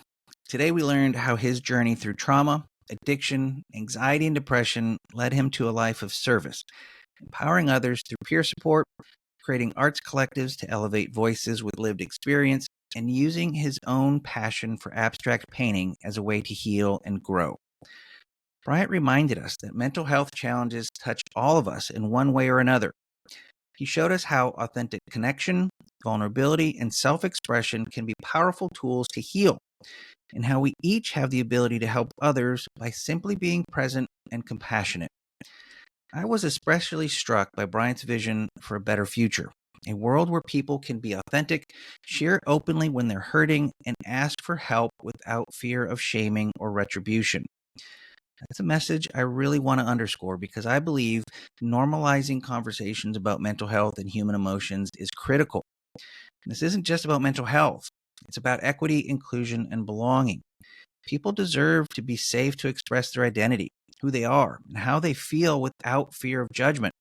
S1: Today we learned how his journey through trauma, addiction, anxiety, and depression led him to a life of service, empowering others through peer support, creating arts collectives to elevate voices with lived experience, and using his own passion for abstract painting as a way to heal and grow. Bryant reminded us that mental health challenges touch all of us in one way or another. He showed us how authentic connection, vulnerability, and self-expression can be powerful tools to heal, and how we each have the ability to help others by simply being present and compassionate. I was especially struck by Bryant's vision for a better future, a world where people can be authentic, share openly when they're hurting, and ask for help without fear of shaming or retribution. That's a message I really want to underscore because I believe normalizing conversations about mental health and human emotions is critical. This isn't just about mental health. It's about equity, inclusion, and belonging. People deserve to be safe to express their identity, who they are, and how they feel without fear of judgment.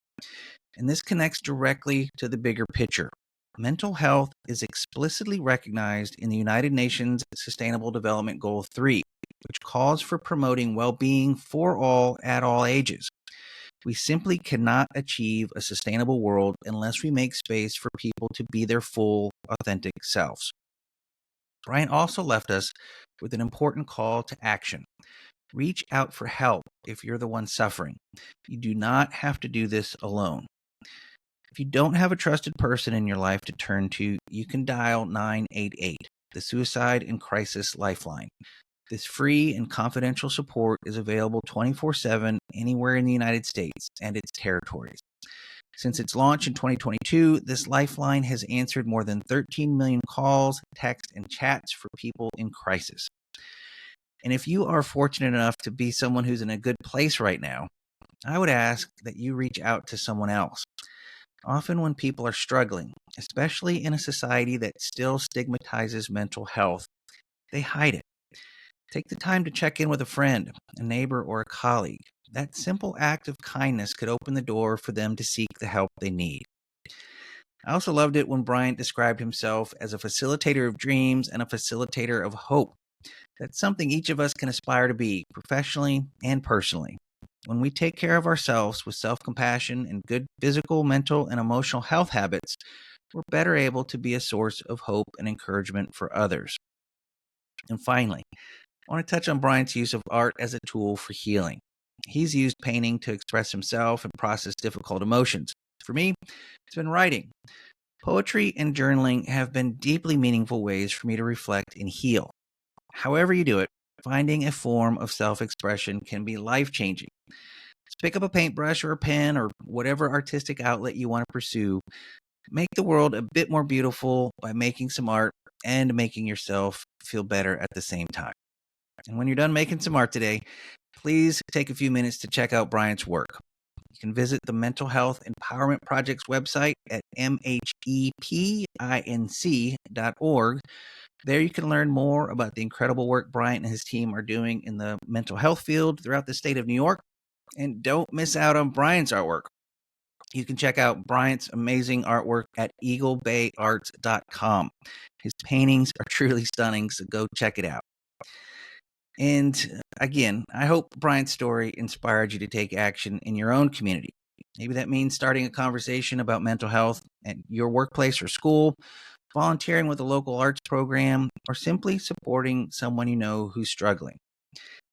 S1: And this connects directly to the bigger picture. Mental health is explicitly recognized in the United Nations Sustainable Development Goal 3, which calls for promoting well-being for all at all ages. We simply cannot achieve a sustainable world unless we make space for people to be their full, authentic selves. Bryant also left us with an important call to action. Reach out for help if you're the one suffering. You do not have to do this alone. If you don't have a trusted person in your life to turn to, you can dial 988, the Suicide and Crisis Lifeline. This free and confidential support is available 24/7 anywhere in the United States and its territories. Since its launch in 2022, this lifeline has answered more than 13 million calls, texts, and chats for people in crisis. And if you are fortunate enough to be someone who's in a good place right now, I would ask that you reach out to someone else. Often when people are struggling, especially in a society that still stigmatizes mental health, they hide it. Take the time to check in with a friend, a neighbor, or a colleague. That simple act of kindness could open the door for them to seek the help they need. I also loved it when Bryant described himself as a facilitator of dreams and a facilitator of hope. That's something each of us can aspire to be, professionally and personally. When we take care of ourselves with self-compassion and good physical, mental, and emotional health habits, we're better able to be a source of hope and encouragement for others. And finally, I want to touch on Bryant's use of art as a tool for healing. He's used painting to express himself and process difficult emotions. For me, it's been writing. Poetry and journaling have been deeply meaningful ways for me to reflect and heal. However you do it, finding a form of self-expression can be life-changing. Just pick up a paintbrush or a pen or whatever artistic outlet you want to pursue. Make the world a bit more beautiful by making some art and making yourself feel better at the same time. And when you're done making some art today, please take a few minutes to check out Bryant's work. You can visit the Mental Health Empowerment Project's website at mhepinc.org. There you can learn more about the incredible work Bryant and his team are doing in the mental health field throughout the state of New York. And don't miss out on Bryant's artwork. You can check out Bryant's amazing artwork at eaglebayarts.com. His paintings are truly stunning, so go check it out. And again, I hope Bryant's story inspired you to take action in your own community. Maybe that means starting a conversation about mental health at your workplace or school, volunteering with a local arts program, or simply supporting someone you know who's struggling.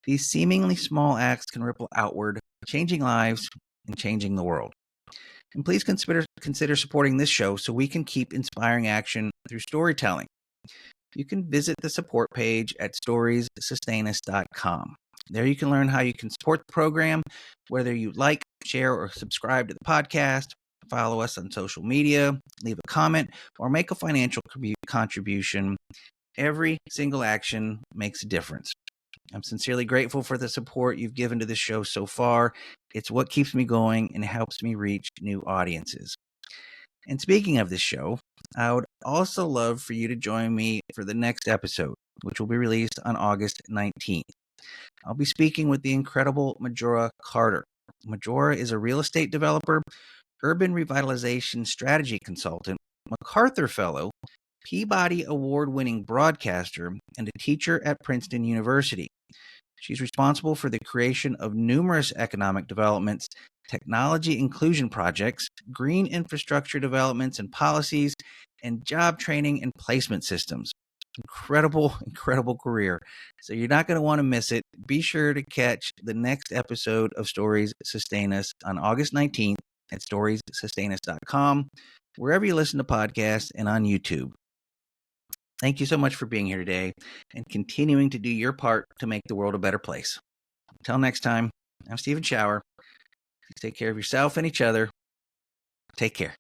S1: These seemingly small acts can ripple outward, changing lives and changing the world. And please consider supporting this show so we can keep inspiring action through storytelling. You can visit the support page at storiessustainus.com. There you can learn how you can support the program, whether you like, share, or subscribe to the podcast, follow us on social media, leave a comment, or make a financial contribution. Every single action makes a difference. I'm sincerely grateful for the support you've given to this show so far. It's what keeps me going and helps me reach new audiences. And speaking of this show, I would also love for you to join me for the next episode, which will be released on August 19th. I'll be speaking with the incredible Majora Carter. Majora is a real estate developer, urban revitalization strategy consultant, MacArthur Fellow, Peabody Award-winning broadcaster, and a teacher at Princeton University. She's responsible for the creation of numerous economic developments, technology inclusion projects, green infrastructure developments and policies, and job training and placement systems. Incredible, incredible career. So you're not going to want to miss it. Be sure to catch the next episode of Stories Sustain Us on August 19th at storiessustainus.com, wherever you listen to podcasts, and on YouTube. Thank you so much for being here today and continuing to do your part to make the world a better place. Until next time, I'm Steven Schauer. Take care of yourself and each other. Take care.